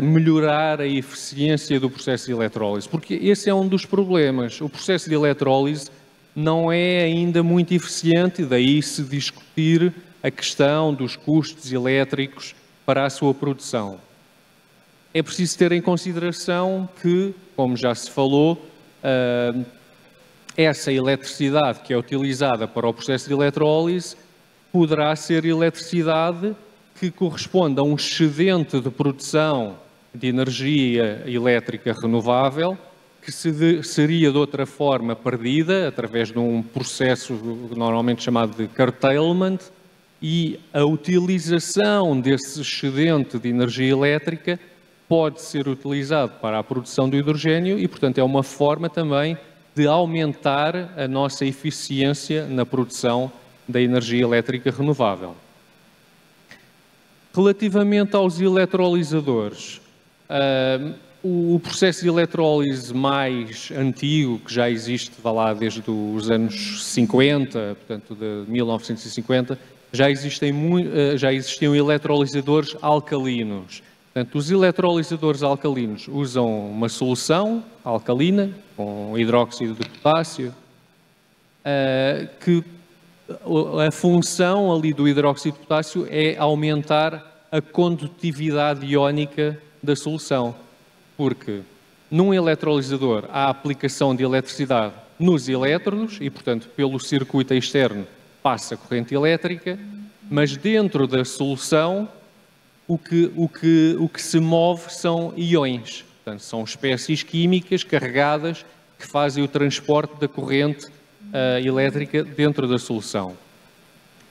melhorar a eficiência do processo de eletrólise? Porque esse é um dos problemas. O processo de eletrólise não é ainda muito eficiente e daí se discutir a questão dos custos elétricos para a sua produção. É preciso ter em consideração que, como já se falou, essa eletricidade que é utilizada para o processo de eletrólise poderá ser eletricidade que corresponde a um excedente de produção de energia elétrica renovável que seria de outra forma perdida através de um processo normalmente chamado de curtailment, e a utilização desse excedente de energia elétrica pode ser utilizado para a produção do hidrogênio e, portanto, é uma forma também de aumentar a nossa eficiência na produção da energia elétrica renovável. Relativamente aos eletrolisadores, o processo de eletrólise mais antigo, que já existe desde os anos 50, portanto de 1950, já existiam eletrolisadores alcalinos. Portanto, os eletrolisadores alcalinos usam uma solução alcalina, com hidróxido de potássio, que a função ali do hidróxido de potássio é aumentar a condutividade iónica da solução. Porque num eletrolisador há a aplicação de eletricidade nos elétrodos e, portanto, pelo circuito externo passa corrente elétrica, mas dentro da solução o que se move são íons. Portanto, são espécies químicas carregadas que fazem o transporte da corrente elétrica dentro da solução.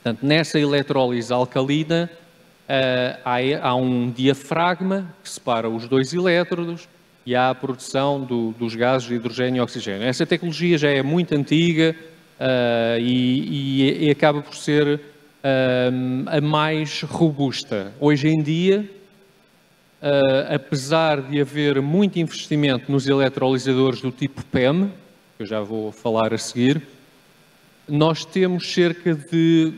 Portanto, nessa eletrólise alcalina há um diafragma que separa os 2 elétrodos e há a produção dos gases de hidrogênio e oxigênio. Essa tecnologia já é muito antiga e acaba por ser a mais robusta. Hoje em dia, apesar de haver muito investimento nos eletrolisadores do tipo PEM, que eu já vou falar a seguir, nós temos cerca de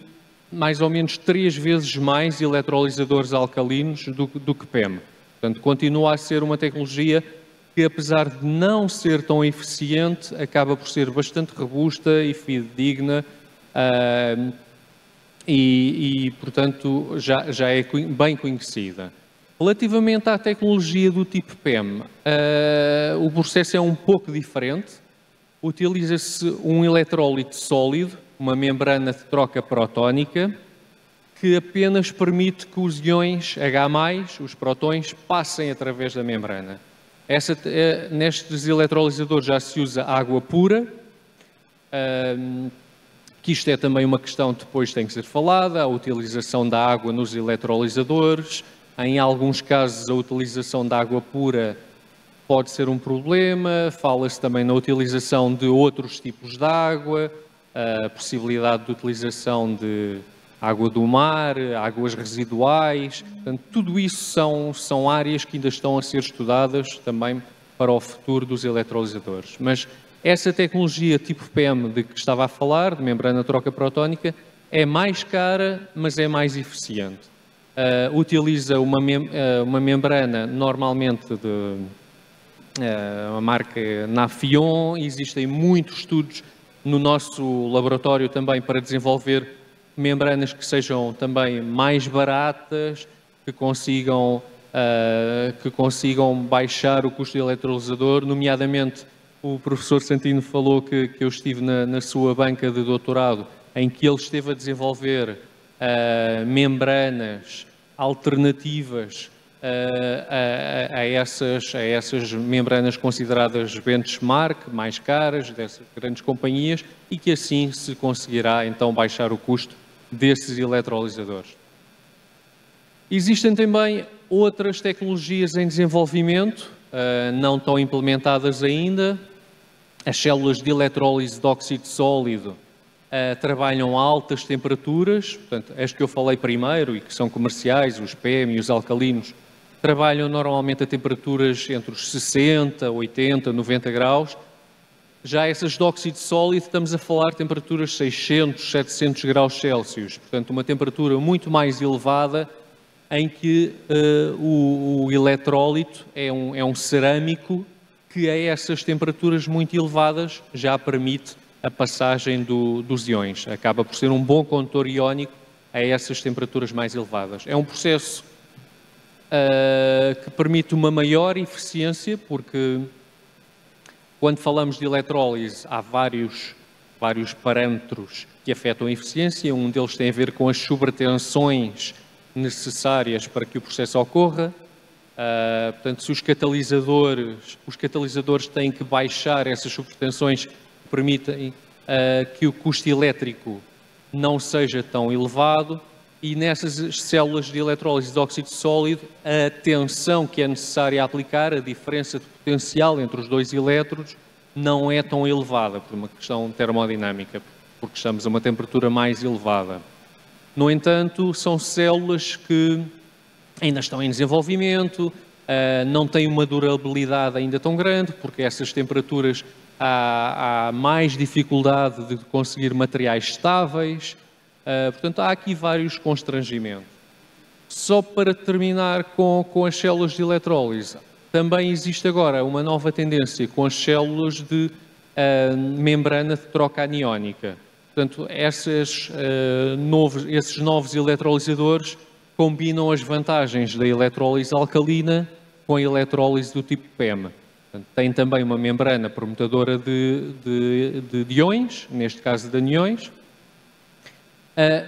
mais ou menos 3 vezes mais eletrolisadores alcalinos do que PEM. Portanto, continua a ser uma tecnologia que, apesar de não ser tão eficiente, acaba por ser bastante robusta e fidedigna portanto, já é bem conhecida. Relativamente à tecnologia do tipo PEM, o processo é um pouco diferente. Utiliza-se um eletrólito sólido, uma membrana de troca protónica, que apenas permite que os íons H+, os prótons, passem através da membrana. Nestes eletrolisadores já se usa água pura, que isto é também uma questão que depois tem que ser falada, a utilização da água nos eletrolisadores. Em alguns casos, a utilização da água pura pode ser um problema. Fala-se também na utilização de outros tipos de água, a possibilidade de utilização de água do mar, águas residuais. Portanto, tudo isso são áreas que ainda estão a ser estudadas também para o futuro dos eletrolisadores. Mas essa tecnologia tipo PEM de que estava a falar, de membrana troca protónica, é mais cara, mas é mais eficiente. Utiliza uma membrana normalmente de a marca Nafion. Existem muitos estudos no nosso laboratório também para desenvolver membranas que sejam também mais baratas, que consigam baixar o custo do eletrolisador. Nomeadamente, o professor Santino falou que eu estive na sua banca de doutorado, em que ele esteve a desenvolver membranas alternativas a essas membranas consideradas benchmark, mais caras, dessas grandes companhias, e que assim se conseguirá então baixar o custo desses eletrolisadores. Existem também outras tecnologias em desenvolvimento, não tão implementadas ainda. As células de eletrólise de óxido sólido trabalham a altas temperaturas, portanto, as que eu falei primeiro e que são comerciais, os PEM e os alcalinos, trabalham normalmente a temperaturas entre os 60, 80, 90 graus. Já essas de óxido sólido, estamos a falar de temperaturas 600, 700 graus Celsius, portanto, uma temperatura muito mais elevada, em que o eletrólito é um cerâmico que a essas temperaturas muito elevadas já permite a passagem dos íons. Acaba por ser um bom condutor iónico a essas temperaturas mais elevadas. É um processo que permite uma maior eficiência, porque quando falamos de eletrólise há vários parâmetros que afetam a eficiência. Um deles tem a ver com as sobretensões necessárias para que o processo ocorra. Portanto, se os catalisadores têm que baixar essas sobretensões que permitem que o custo elétrico não seja tão elevado, e nessas células de eletrólise de óxido sólido, a tensão que é necessária aplicar, a diferença de potencial entre os dois elétrodos, não é tão elevada, por uma questão termodinâmica, porque estamos a uma temperatura mais elevada. No entanto, são células que ainda estão em desenvolvimento, não têm uma durabilidade ainda tão grande, porque essas temperaturas há mais dificuldade de conseguir materiais estáveis. Portanto, há aqui vários constrangimentos. Só para terminar com as células de eletrólise, também existe agora uma nova tendência com as células de membrana de troca aniónica. Portanto, esses novos eletrolisadores combinam as vantagens da eletrólise alcalina com a eletrólise do tipo PEM. Portanto, tem também uma membrana promotadora de íons, neste caso de aniões,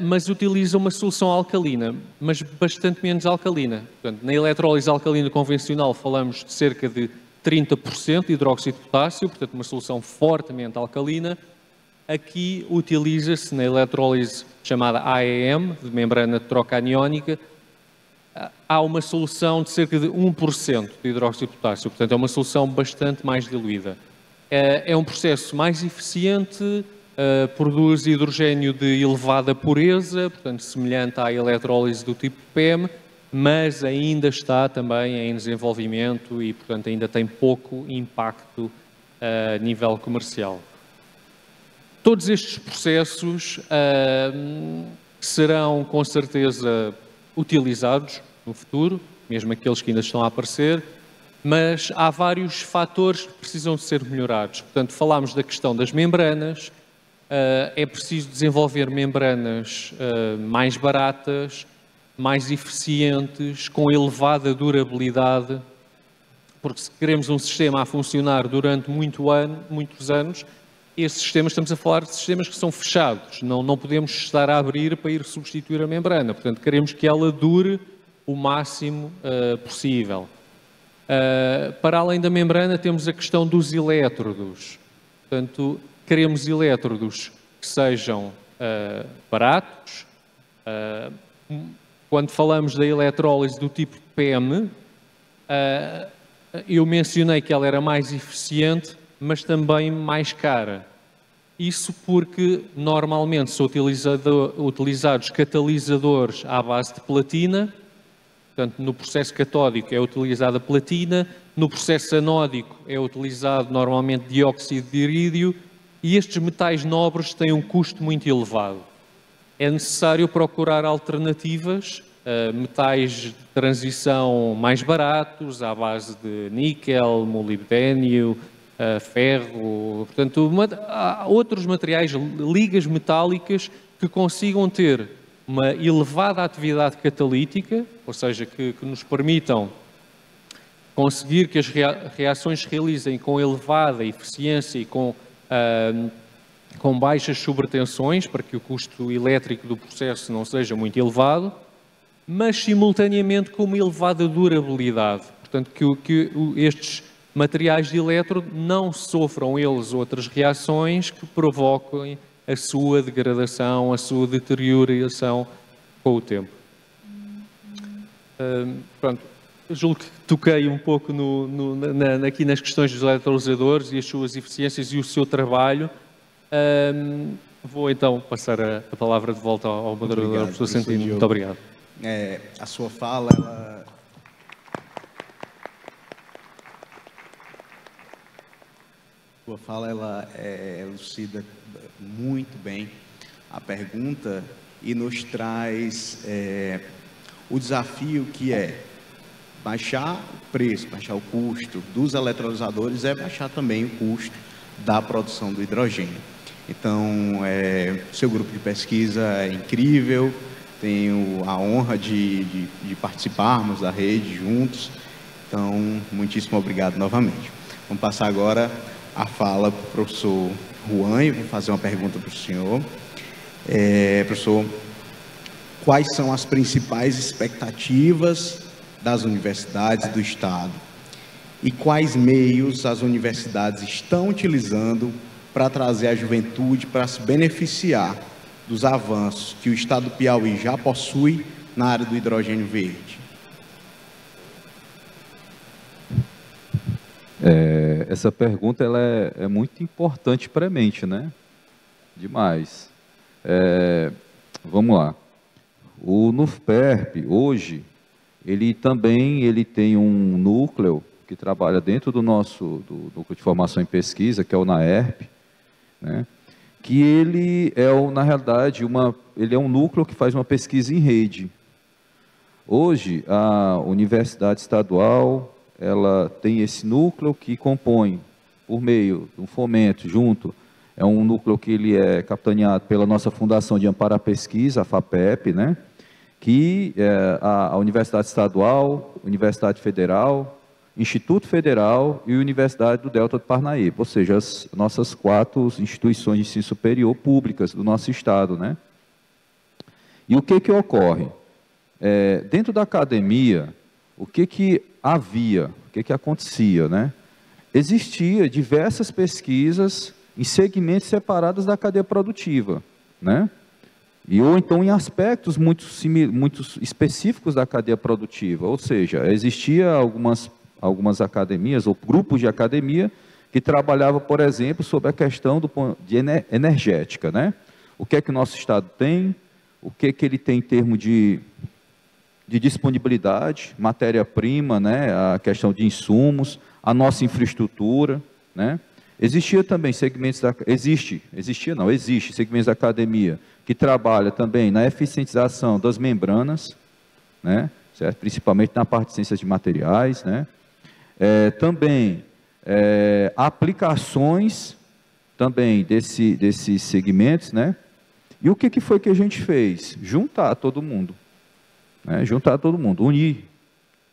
mas utiliza uma solução alcalina, mas bastante menos alcalina. Portanto, na eletrólise alcalina convencional falamos de cerca de 30% de hidróxido de potássio, portanto uma solução fortemente alcalina. Aqui utiliza-se na eletrólise chamada AEM, de membrana de troca aniónica, há uma solução de cerca de 1% de hidróxido de potássio, portanto é uma solução bastante mais diluída. É um processo mais eficiente, produz hidrogênio de elevada pureza, portanto semelhante à eletrólise do tipo PEM, mas ainda está também em desenvolvimento e, portanto, ainda tem pouco impacto a nível comercial. Todos estes processos serão, com certeza, utilizados no futuro, mesmo aqueles que ainda estão a aparecer, mas há vários fatores que precisam de ser melhorados. Portanto, falámos da questão das membranas, é preciso desenvolver membranas mais baratas, mais eficientes, com elevada durabilidade, porque se queremos um sistema a funcionar durante muitos anos, esses sistemas, estamos a falar de sistemas que são fechados, não podemos estar a abrir para ir substituir a membrana, portanto queremos que ela dure o máximo possível. Para além da membrana temos a questão dos elétrodos, portanto queremos elétrodos que sejam baratos. Quando falamos da eletrólise do tipo PEM, eu mencionei que ela era mais eficiente, mas também mais cara. Isso porque normalmente são utilizados catalisadores à base de platina. Portanto, no processo catódico é utilizada platina, no processo anódico é utilizado normalmente dióxido de irídio, e estes metais nobres têm um custo muito elevado. É necessário procurar alternativas, metais de transição mais baratos, à base de níquel, molibdênio, ferro, portanto, há outros materiais, ligas metálicas que consigam ter uma elevada atividade catalítica, ou seja, que nos permitam conseguir que as reações se realizem com elevada eficiência e com baixas sobretensões, para que o custo elétrico do processo não seja muito elevado, mas simultaneamente com uma elevada durabilidade. Portanto, que estes materiais de elétrodo não sofram eles outras reações que provoquem a sua degradação, a sua deterioração com o tempo. Pronto, julgo que toquei um pouco aqui nas questões dos eletrolisadores e as suas eficiências e o seu trabalho. Vou então passar a palavra de volta ao moderador, professor Santini. Muito obrigado. A sua fala, ela elucida muito bem a pergunta e nos traz o desafio que é baixar o preço, baixar o custo dos eletrolisadores, baixar também o custo da produção do hidrogênio. Então, o seu grupo de pesquisa é incrível, tenho a honra de participarmos da rede juntos, então, muitíssimo obrigado novamente. Vamos passar agora a fala para o professor Juan, e vou fazer uma pergunta para o senhor. Professor, quais são as principais expectativas das universidades do Estado e quais meios as universidades estão utilizando para trazer a juventude para se beneficiar dos avanços que o Estado do Piauí já possui na área do hidrogênio verde? Essa pergunta ela é muito importante para a mente, né? Demais. Vamos lá. O NUFPERP, hoje, ele tem um núcleo que trabalha dentro do nosso núcleo de formação em pesquisa, que é o NAERP, né? Que ele na realidade, ele é um núcleo que faz uma pesquisa em rede. Hoje, a Universidade Estadual, ela tem esse núcleo que compõe, por meio de um fomento junto, é um núcleo que ele é capitaneado pela nossa Fundação de Amparo à Pesquisa, a FAPEP, né? Que a Universidade Estadual, Universidade Federal, Instituto Federal e Universidade do Delta do Parnaíba, ou seja, as nossas 4 instituições de ensino superior públicas do nosso estado, né? E o que ocorre? Dentro da academia, o que havia, o que acontecia, né? Existia diversas pesquisas em segmentos separados da cadeia produtiva, né? Ou então em aspectos muito específicos da cadeia produtiva, ou seja, existia algumas academias ou grupos de academia que trabalhavam, por exemplo, sobre a questão de energética, né? O que é que o nosso estado tem, o que é que ele tem em termos de disponibilidade, matéria-prima, né? A questão de insumos, a nossa infraestrutura, né? Existia também segmentos existe segmentos da academia que trabalha também na eficientização das membranas, né? Certo? Principalmente na parte de ciências de materiais, né? Também aplicações também desses segmentos, né? E o que foi que a gente fez? Juntar todo mundo, né? Juntar todo mundo, unir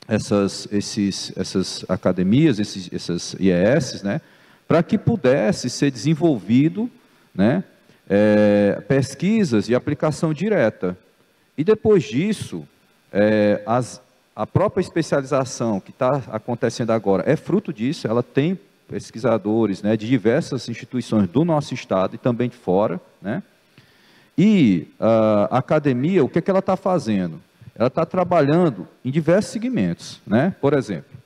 essas academias, essas IES, né? Para que pudesse ser desenvolvido, né? Pesquisas de aplicação direta. E depois disso, a própria especialização que está acontecendo agora é fruto disso. Ela tem pesquisadores, né, de diversas instituições do nosso estado e também de fora, né? E a academia, o que ela está fazendo? Ela está trabalhando em diversos segmentos, né? Por exemplo,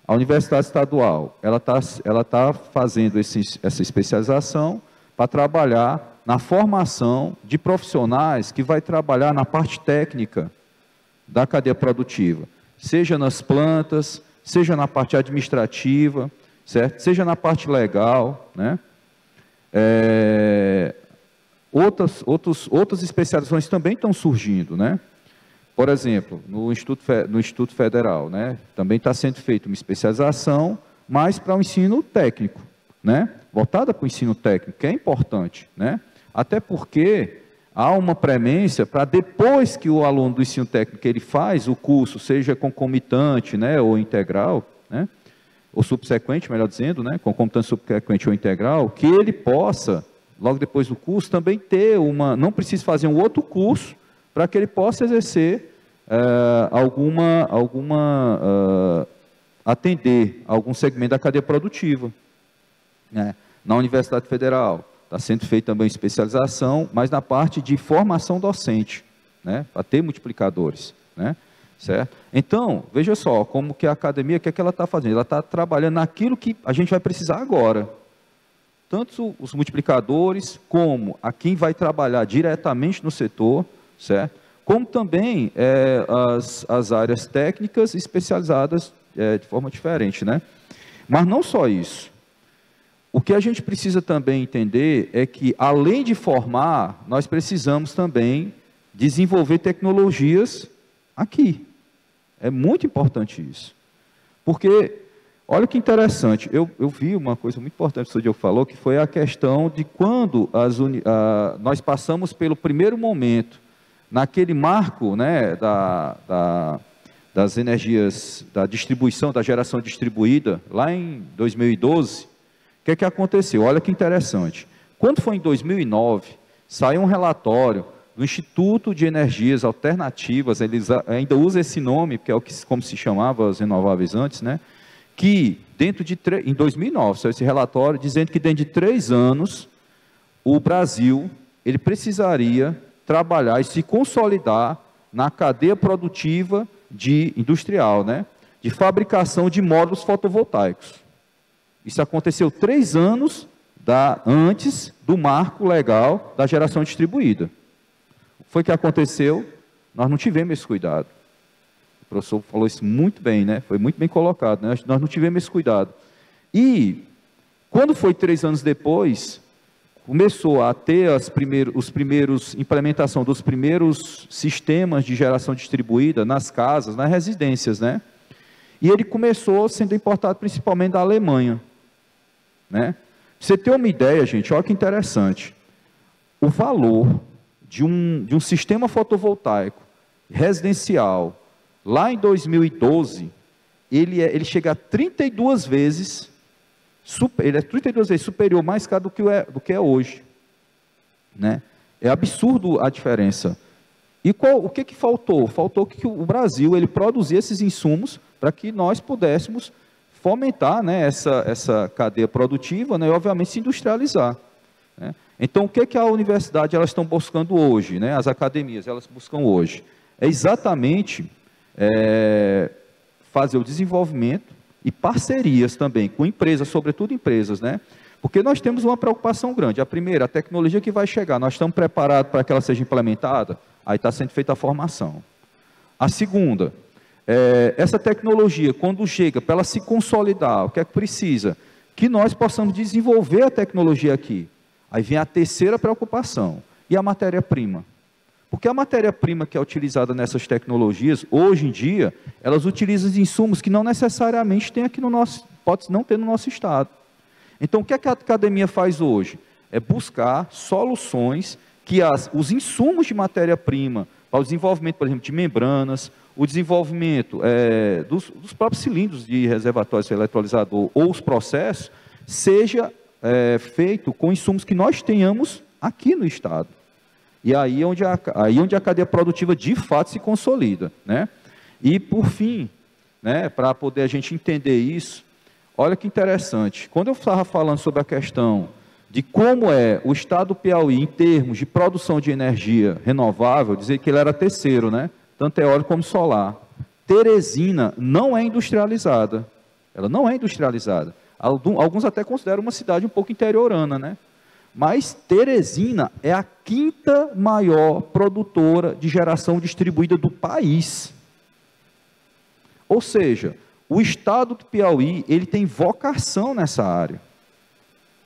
a Universidade Estadual, ela tá fazendo essa especialização para trabalhar na formação de profissionais que vai trabalhar na parte técnica da cadeia produtiva, seja nas plantas, seja na parte administrativa, certo? Seja na parte legal, né? Outras especializações também estão surgindo, né? Por exemplo, no Instituto Federal, né? Também está sendo feita uma especialização, mas para o ensino técnico, né? Voltada para o ensino técnico, que é importante, né? Até porque há uma premência para depois que o aluno do ensino técnico ele faz o curso, seja concomitante, né, ou integral, né, ou subsequente, melhor dizendo, né, concomitante, subsequente ou integral, que ele possa, logo depois do curso, também ter não precisa fazer um outro curso para que ele possa exercer atender algum segmento da cadeia produtiva, né. Na Universidade Federal está sendo feita também especialização, mas na parte de formação docente, né, para ter multiplicadores, né, certo? Então, veja só, como que a academia, o que é que ela está fazendo? Ela está trabalhando naquilo que a gente vai precisar agora. Tanto os multiplicadores, como a quem vai trabalhar diretamente no setor, certo? Como também as áreas técnicas especializadas de forma diferente, né? Mas não só isso. O que a gente precisa também entender é que, além de formar, nós precisamos também desenvolver tecnologias aqui. É muito importante isso. Porque, olha que interessante, eu vi uma coisa muito importante que o senhor Diogo falou, que foi a questão de quando nós passamos pelo primeiro momento, naquele marco, né, das energias, da distribuição, da geração distribuída, lá em 2012, o que aconteceu? Olha que interessante. Quando foi em 2009, saiu um relatório do Instituto de Energias Alternativas, eles ainda usam esse nome, porque é como se chamava as renováveis antes, né? Que em 2009, saiu esse relatório dizendo que dentro de 3 anos, o Brasil ele precisaria trabalhar e se consolidar na cadeia produtiva industrial, né? De fabricação de módulos fotovoltaicos. Isso aconteceu 3 anos antes do marco legal da geração distribuída. O que foi que aconteceu? Nós não tivemos esse cuidado. O professor falou isso muito bem, né? Foi muito bem colocado, né? Nós não tivemos esse cuidado. E, quando foi 3 anos depois, começou a ter implementação dos primeiros sistemas de geração distribuída nas casas, nas residências, né? E ele começou sendo importado principalmente da Alemanha, né? Pra você ter uma ideia, gente, olha que interessante. O valor de um sistema fotovoltaico residencial, lá em 2012, ele chega a 32 vezes, ele é 32 vezes superior, mais caro do que é hoje, né? É absurdo a diferença. E o que faltou? Faltou que o Brasil ele produzisse esses insumos para que nós pudéssemos fomentar, né, essa cadeia produtiva, né, e obviamente se industrializar, né? Então, o que a universidade elas estão buscando hoje, né, as academias elas buscam hoje? É exatamente fazer o desenvolvimento e parcerias também com empresas, sobretudo empresas, né? Porque nós temos uma preocupação grande. A primeira, a tecnologia que vai chegar, nós estamos preparados para que ela seja implementada? Aí está sendo feita a formação. A segunda, essa tecnologia, quando chega, para ela se consolidar, o que é que precisa? Que nós possamos desenvolver a tecnologia aqui. Aí vem a terceira preocupação, e a matéria-prima. Porque a matéria-prima que é utilizada nessas tecnologias, hoje em dia, elas utilizam insumos que não necessariamente tem aqui pode não ter no nosso estado. Então, o que a academia faz hoje? É buscar soluções que os insumos de matéria-prima, para o desenvolvimento, por exemplo, de membranas, o desenvolvimento dos próprios cilindros de reservatório eletrolisador ou os processos, seja feito com insumos que nós tenhamos aqui no estado. E aí onde a cadeia produtiva de fato se consolida, né? E por fim, né, para poder a gente entender isso, olha que interessante, quando eu estava falando sobre a questão de como é o estado do Piauí em termos de produção de energia renovável, dizer que ele era terceiro, né? Tanto eólico como solar. Teresina não é industrializada. Ela não é industrializada. Alguns até consideram uma cidade um pouco interiorana, né? Mas Teresina é a 5ª maior produtora de geração distribuída do país. Ou seja, o estado do Piauí, ele tem vocação nessa área,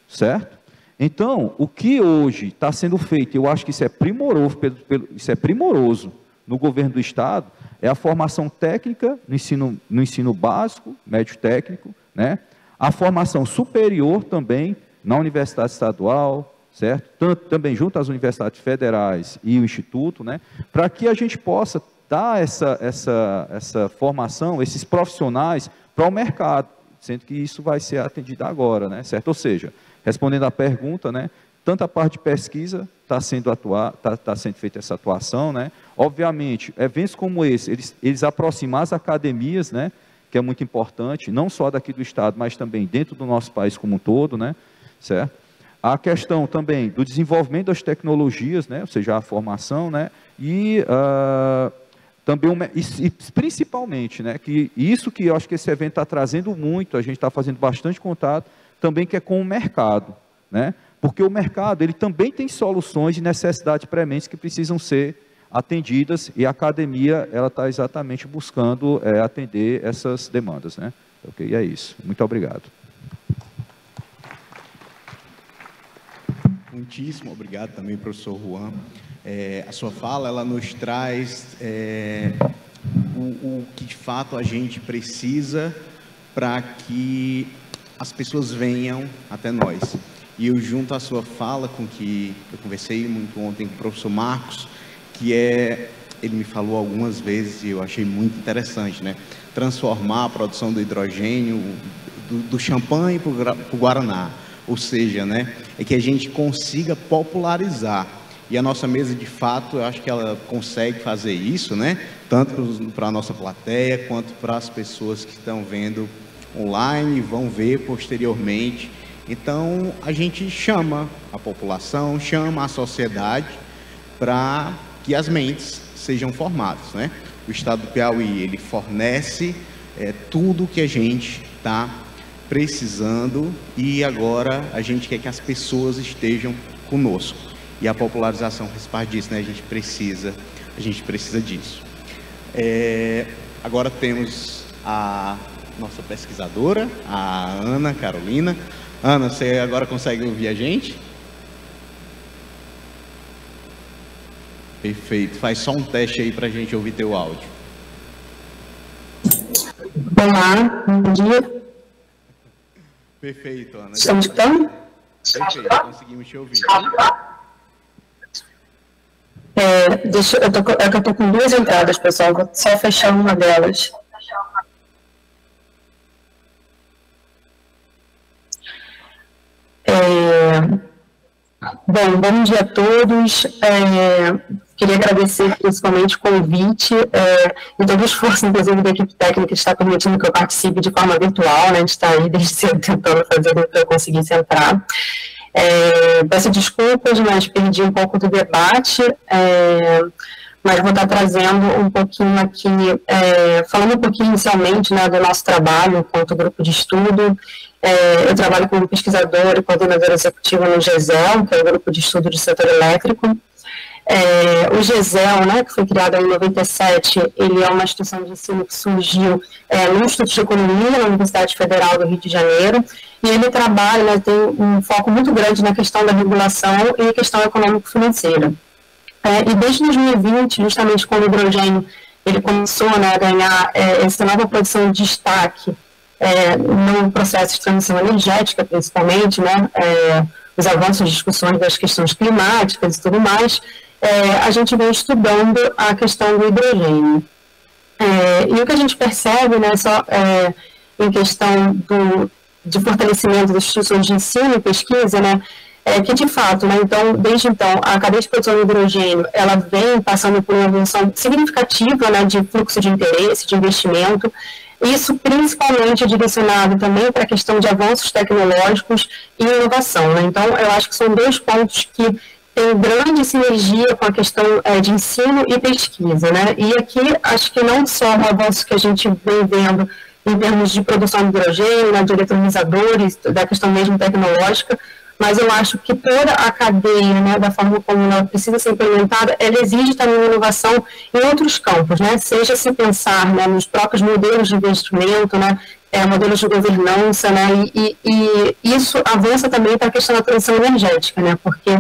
certo? Então, o que hoje está sendo feito, eu acho que isso é primoroso no governo do estado, é a formação técnica no ensino básico, médio técnico, né? A formação superior também na universidade estadual, certo? Também junto às universidades federais e o instituto, né? Para que a gente possa dar essa formação, esses profissionais para o mercado, sendo que isso vai ser atendido agora, né? Certo? Ou seja, respondendo à pergunta, né? Tanto a parte de pesquisa está sendo feita essa atuação, né? Obviamente, eventos como esse, eles aproximam as academias, né? Que é muito importante, não só daqui do estado, mas também dentro do nosso país como um todo, né? Certo? A questão também do desenvolvimento das tecnologias, né? Ou seja, a formação, né? E também, principalmente, né? Que isso que eu acho que esse evento está trazendo muito, a gente está fazendo bastante contato, também que é com o mercado, né? Porque o mercado, ele também tem soluções e necessidades prementes que precisam ser atendidas, e a academia, ela está exatamente buscando atender essas demandas, né? Ok, é isso. Muito obrigado. Muitíssimo obrigado também, professor Juan. A sua fala, ela nos traz o que de fato a gente precisa para que as pessoas venham até nós. E eu junto a sua fala com que eu conversei muito ontem com o professor Marcos, que ele me falou algumas vezes e eu achei muito interessante, né? Transformar a produção do hidrogênio do champanhe para o Guaraná. Ou seja, né? É que a gente consiga popularizar. E a nossa mesa, de fato, eu acho que ela consegue fazer isso, né? Tanto para a nossa plateia, quanto para as pessoas que estão vendo online e vão ver posteriormente. Então, a gente chama a população, chama a sociedade para que as mentes sejam formadas, né? O estado do Piauí, ele fornece tudo que a gente está precisando e agora a gente quer que as pessoas estejam conosco. E a popularização faz parte disso, né? A gente precisa disso. Agora temos a nossa pesquisadora, a Ana Carolina. Ana, você agora consegue ouvir a gente? Perfeito. Faz só um teste aí para a gente ouvir teu áudio. Olá, bom dia. Perfeito, Ana. Estamos escutando? Perfeito, conseguimos te ouvir. Eu estou com 2 entradas, pessoal. Vou só fechar uma delas. Bom dia a todos. Queria agradecer principalmente o convite e todo o esforço, inclusive, da equipe técnica que está permitindo que eu participe de forma virtual, né? A gente está aí desde cedo tentando fazer para eu conseguir entrar. Peço desculpas, mas perdi um pouco do debate, mas vou estar trazendo um pouquinho aqui, falando um pouquinho inicialmente, né, do nosso trabalho enquanto grupo de estudo. Eu trabalho como pesquisadora e coordenadora executiva no GESEL, que é o grupo de estudo do setor elétrico. O GESEL, né, que foi criado em 97, ele é uma instituição de ensino que surgiu no Instituto de Economia, na Universidade Federal do Rio de Janeiro, e ele trabalha, né, tem um foco muito grande na questão da regulação e questão econômico-financeira. E desde 2020, justamente quando o hidrogênio ele começou, né, a ganhar essa nova posição de destaque no processo de transição energética, principalmente, né, os avanços, discussões das questões climáticas e tudo mais, a gente vem estudando a questão do hidrogênio. E o que a gente percebe, né, só em questão de fortalecimento das instituições de ensino e pesquisa, né, que de fato, né, então, desde então, a cadeia de produção de hidrogênio, ela vem passando por uma evolução significativa, né, de fluxo de interesse, de investimento, isso principalmente direcionado também para a questão de avanços tecnológicos e inovação, né? Então, eu acho que são 2 pontos que têm grande sinergia com a questão de ensino e pesquisa, né? E aqui, acho que não só o avanço que a gente vem vendo em termos de produção de hidrogênio, né, de eletrolisadores, da questão mesmo tecnológica, mas eu acho que toda a cadeia, né, da forma como ela precisa ser implementada, ela exige também uma inovação em outros campos, né, seja se pensar, né, nos próprios modelos de investimento, né, modelos de governança, né, e isso avança também para a questão da transição energética, né, porque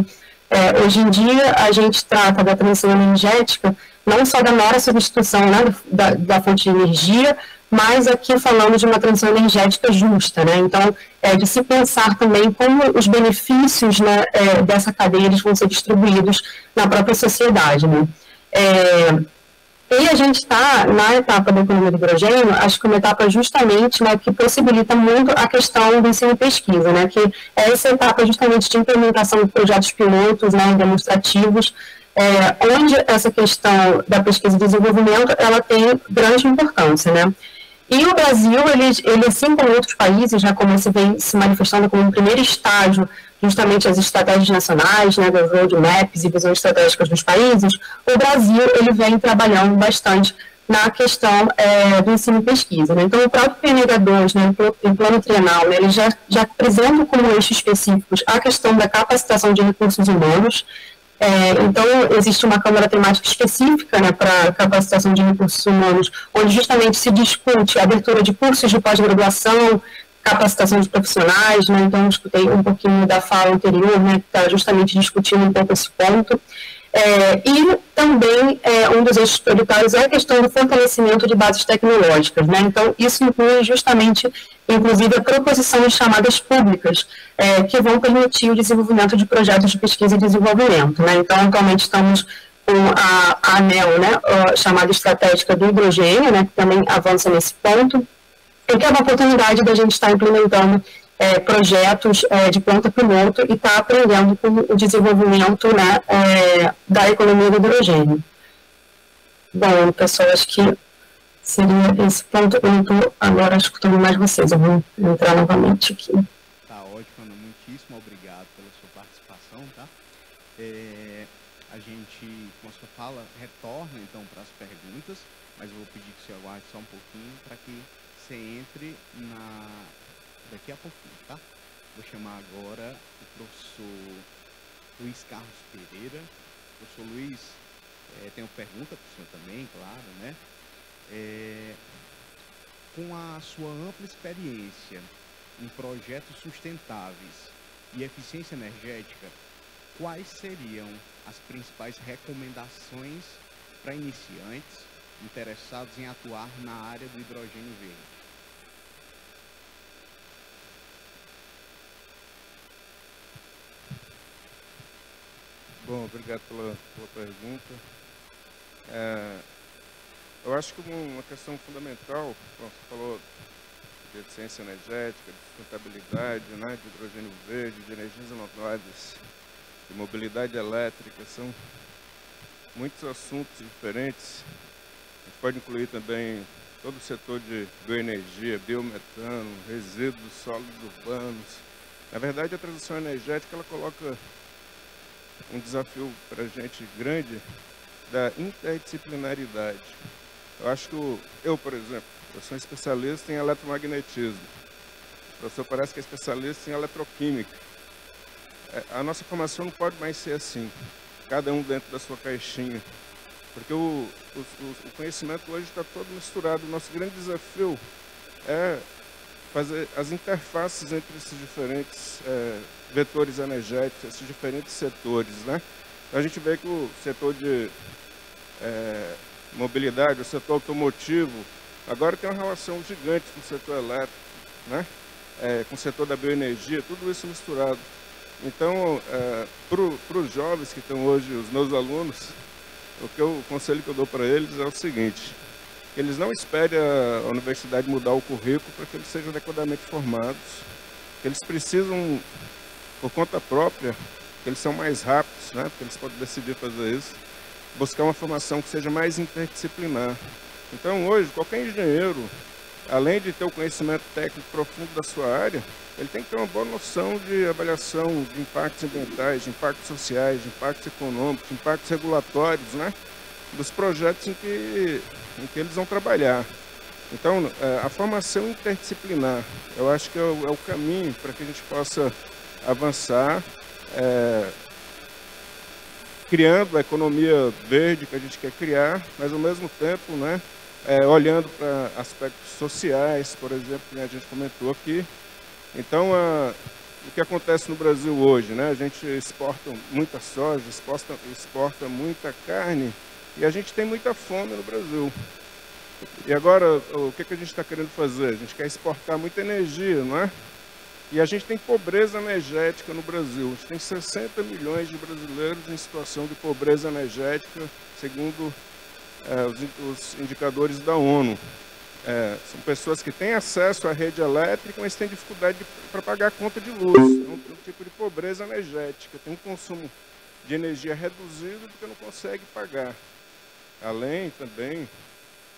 hoje em dia a gente trata da transição energética não só da mera substituição, né, da fonte de energia, mas aqui falamos de uma transição energética justa, né? Então, de se pensar também como os benefícios, né, dessa cadeia eles vão ser distribuídos na própria sociedade, né? E a gente está na etapa da economia do hidrogênio, acho que uma etapa justamente, né, que possibilita muito a questão do ensino e pesquisa, né, que é essa etapa justamente de implementação de projetos pilotos, né, demonstrativos, onde essa questão da pesquisa e desenvolvimento ela tem grande importância, né. E o Brasil, ele assim como outros países, já vem se manifestando como um primeiro estágio, justamente as estratégias nacionais, né, das roadmaps e visões estratégicas dos países, o Brasil ele vem trabalhando bastante na questão do ensino e pesquisa, né. Então, o próprio PNH2, né, em plano trienal, né, ele já apresenta como eixos específicos a questão da capacitação de recursos humanos. Então, existe uma câmara temática específica, né, para capacitação de recursos humanos, onde justamente se discute a abertura de cursos de pós-graduação, capacitação de profissionais, né, então eu escutei um pouquinho da fala anterior, né, que está justamente discutindo um pouco esse ponto. E também um dos eixos prioritários é a questão do fortalecimento de bases tecnológicas, né? Então, isso inclui justamente, inclusive, a proposição de chamadas públicas que vão permitir o desenvolvimento de projetos de pesquisa e desenvolvimento, né? Então, atualmente estamos com a ANEEL, né, a chamada estratégica do hidrogênio, né, que também avança nesse ponto, e que é uma oportunidade da gente estar implementando projetos de planta piloto e está aprendendo com o desenvolvimento, né, da economia do hidrogênio. Bom, pessoal, acho que seria esse ponto. Eu não estou agora escutando mais vocês, eu vou entrar novamente aqui. Tá ótimo, Ana, muitíssimo obrigado pela sua participação, tá? A gente, com a sua fala, retorna então para as perguntas, mas eu vou pedir que você aguarde só um pouquinho para que você entre daqui a pouquinho, tá? Vou chamar agora o professor Luiz Carlos Pereira. Professor Luiz, tenho pergunta para o senhor também, claro, né? Com a sua ampla experiência em projetos sustentáveis e eficiência energética, quais seriam as principais recomendações para iniciantes interessados em atuar na área do hidrogênio verde? Bom, obrigado pela pergunta. Eu acho que uma questão fundamental, bom, você falou de eficiência energética, de sustentabilidade, né, de hidrogênio verde, de energias renováveis, de mobilidade elétrica, são muitos assuntos diferentes. A gente pode incluir também todo o setor de bioenergia, biometano, resíduos sólidos urbanos. Na verdade, a transição energética ela coloca um desafio para a gente grande da interdisciplinaridade. Eu acho que eu, por exemplo, eu sou especialista em eletromagnetismo. O professor parece que é especialista em eletroquímica. A nossa formação não pode mais ser assim, cada um dentro da sua caixinha, porque o conhecimento hoje está todo misturado. O nosso grande desafio é fazer as interfaces entre esses diferentes vetores energéticos, esses diferentes setores, né? Então a gente vê que o setor de mobilidade, o setor automotivo, agora tem uma relação gigante com o setor elétrico, né? Com o setor da bioenergia, tudo isso misturado. Então, para os jovens que estão hoje, os meus alunos, o conselho que eu dou para eles é o seguinte: eles não esperem a universidade mudar o currículo para que eles sejam adequadamente formados. Eles precisam, por conta própria, que eles são mais rápidos, né? Porque eles podem decidir fazer isso, buscar uma formação que seja mais interdisciplinar. Então, hoje, qualquer engenheiro, além de ter o conhecimento técnico profundo da sua área, ele tem que ter uma boa noção de avaliação de impactos ambientais, de impactos sociais, de impactos econômicos, de impactos regulatórios, né? Dos projetos em que eles vão trabalhar. Então, a formação interdisciplinar, eu acho que é o caminho para que a gente possa avançar, criando a economia verde que a gente quer criar, mas ao mesmo tempo, né, olhando para aspectos sociais, por exemplo, que a gente comentou aqui. Então, o que acontece no Brasil hoje, né? A gente exporta muita soja, exporta muita carne e a gente tem muita fome no Brasil. E agora, o que a gente está querendo fazer? A gente quer exportar muita energia, não é? E a gente tem pobreza energética no Brasil. A gente tem 60 milhões de brasileiros em situação de pobreza energética, segundo os indicadores da ONU. São pessoas que têm acesso à rede elétrica, mas têm dificuldade para pagar a conta de luz. É um tipo de pobreza energética. Tem um consumo de energia reduzido porque não consegue pagar. Além também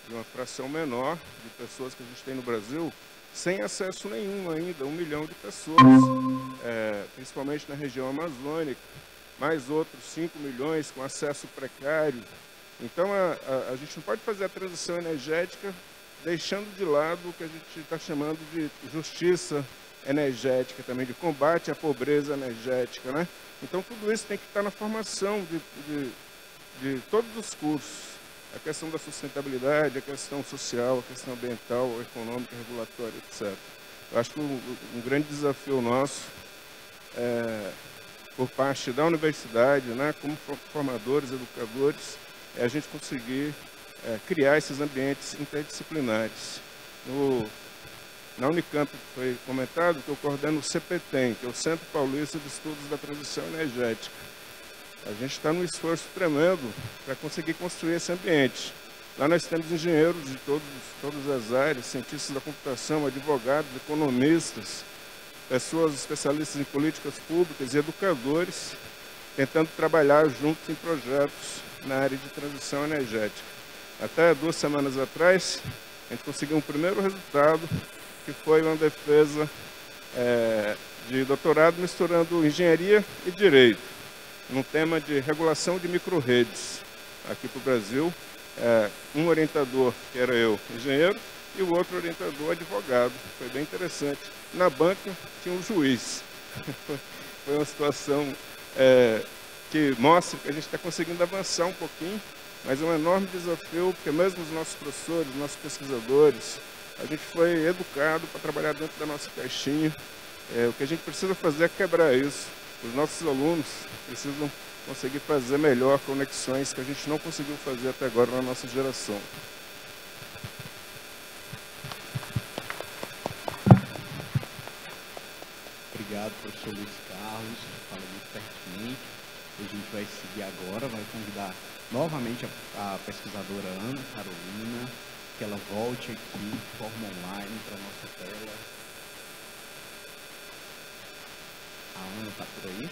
de uma fração menor de pessoas que a gente tem no Brasil sem acesso nenhum ainda, 1 milhão de pessoas, principalmente na região amazônica, mais outros 5 milhões com acesso precário. Então, a gente não pode fazer a transição energética deixando de lado o que a gente está chamando de justiça energética, também de combate à pobreza energética, né? Então, tudo isso tem que estar na formação de todos os cursos. A questão da sustentabilidade, a questão social, a questão ambiental, econômica, regulatória, etc. Eu acho que um grande desafio nosso, por parte da universidade, né, como formadores, educadores, é a gente conseguir criar esses ambientes interdisciplinares. Na Unicamp foi comentado que eu coordeno o CPTEM, que é o Centro Paulista de Estudos da Transição Energética. A gente está num esforço tremendo para conseguir construir esse ambiente. Lá nós temos engenheiros de todas as áreas, cientistas da computação, advogados, economistas, pessoas especialistas em políticas públicas e educadores, tentando trabalhar juntos em projetos na área de transição energética. Até 2 semanas atrás, a gente conseguiu um primeiro resultado, que foi uma defesa de doutorado misturando engenharia e direito, num tema de regulação de micro-redes aqui para o Brasil. Um orientador, que era eu, engenheiro, e o outro orientador, advogado. Foi bem interessante. Na banca tinha um juiz. Foi uma situação que mostra que a gente está conseguindo avançar um pouquinho, mas é um enorme desafio, porque mesmo os nossos professores, os nossos pesquisadores, a gente foi educado para trabalhar dentro da nossa caixinha. O que a gente precisa fazer é quebrar isso. Os nossos alunos precisam conseguir fazer melhor conexões que a gente não conseguiu fazer até agora na nossa geração. Obrigado, professor Luiz Carlos, fala muito pertinente. A gente vai seguir agora, vai convidar novamente a pesquisadora Ana Carolina, que ela volte aqui de forma online para a nossa tela. A Ana está por aí?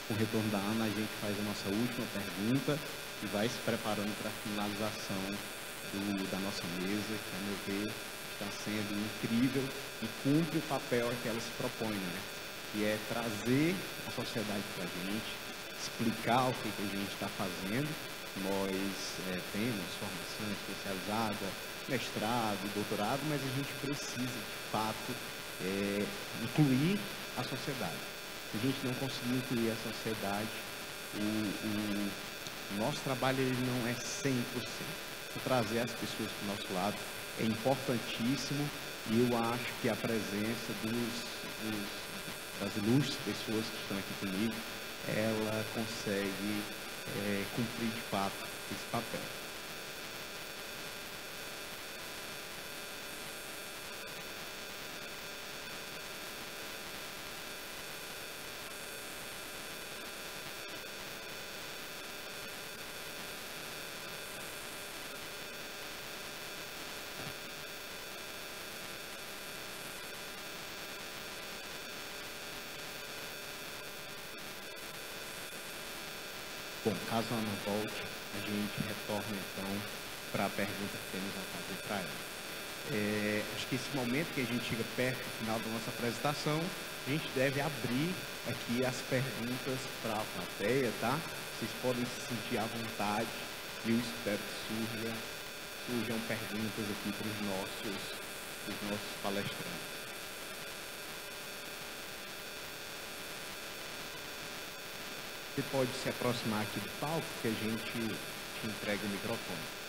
Com o retorno da Ana, a gente faz a nossa última pergunta e vai se preparando para a finalização da nossa mesa, que, a meu ver, está sendo incrível e cumpre o papel que ela se propõe, né? Que é trazer a sociedade para a gente, explicar o que a gente está fazendo. Nós temos formação especializada, mestrado, doutorado, mas a gente precisa, de fato, incluir a sociedade. Se a gente não conseguir incluir a sociedade, o nosso trabalho ele não é 100%. Trazer as pessoas para o nosso lado é importantíssimo e eu acho que a presença das ilustres pessoas que estão aqui comigo, ela consegue cumprir de fato esse papel. Bom, caso ela não volte, a gente retorna então para a pergunta que temos a fazer para ela. Acho que esse momento que a gente chega perto do final da nossa apresentação, A gente deve abrir aqui as perguntas para a plateia, tá? Vocês podem se sentir à vontade e eu espero que surjam perguntas aqui para os nossos palestrantes. Você pode se aproximar aqui do palco que a gente te entrega o microfone.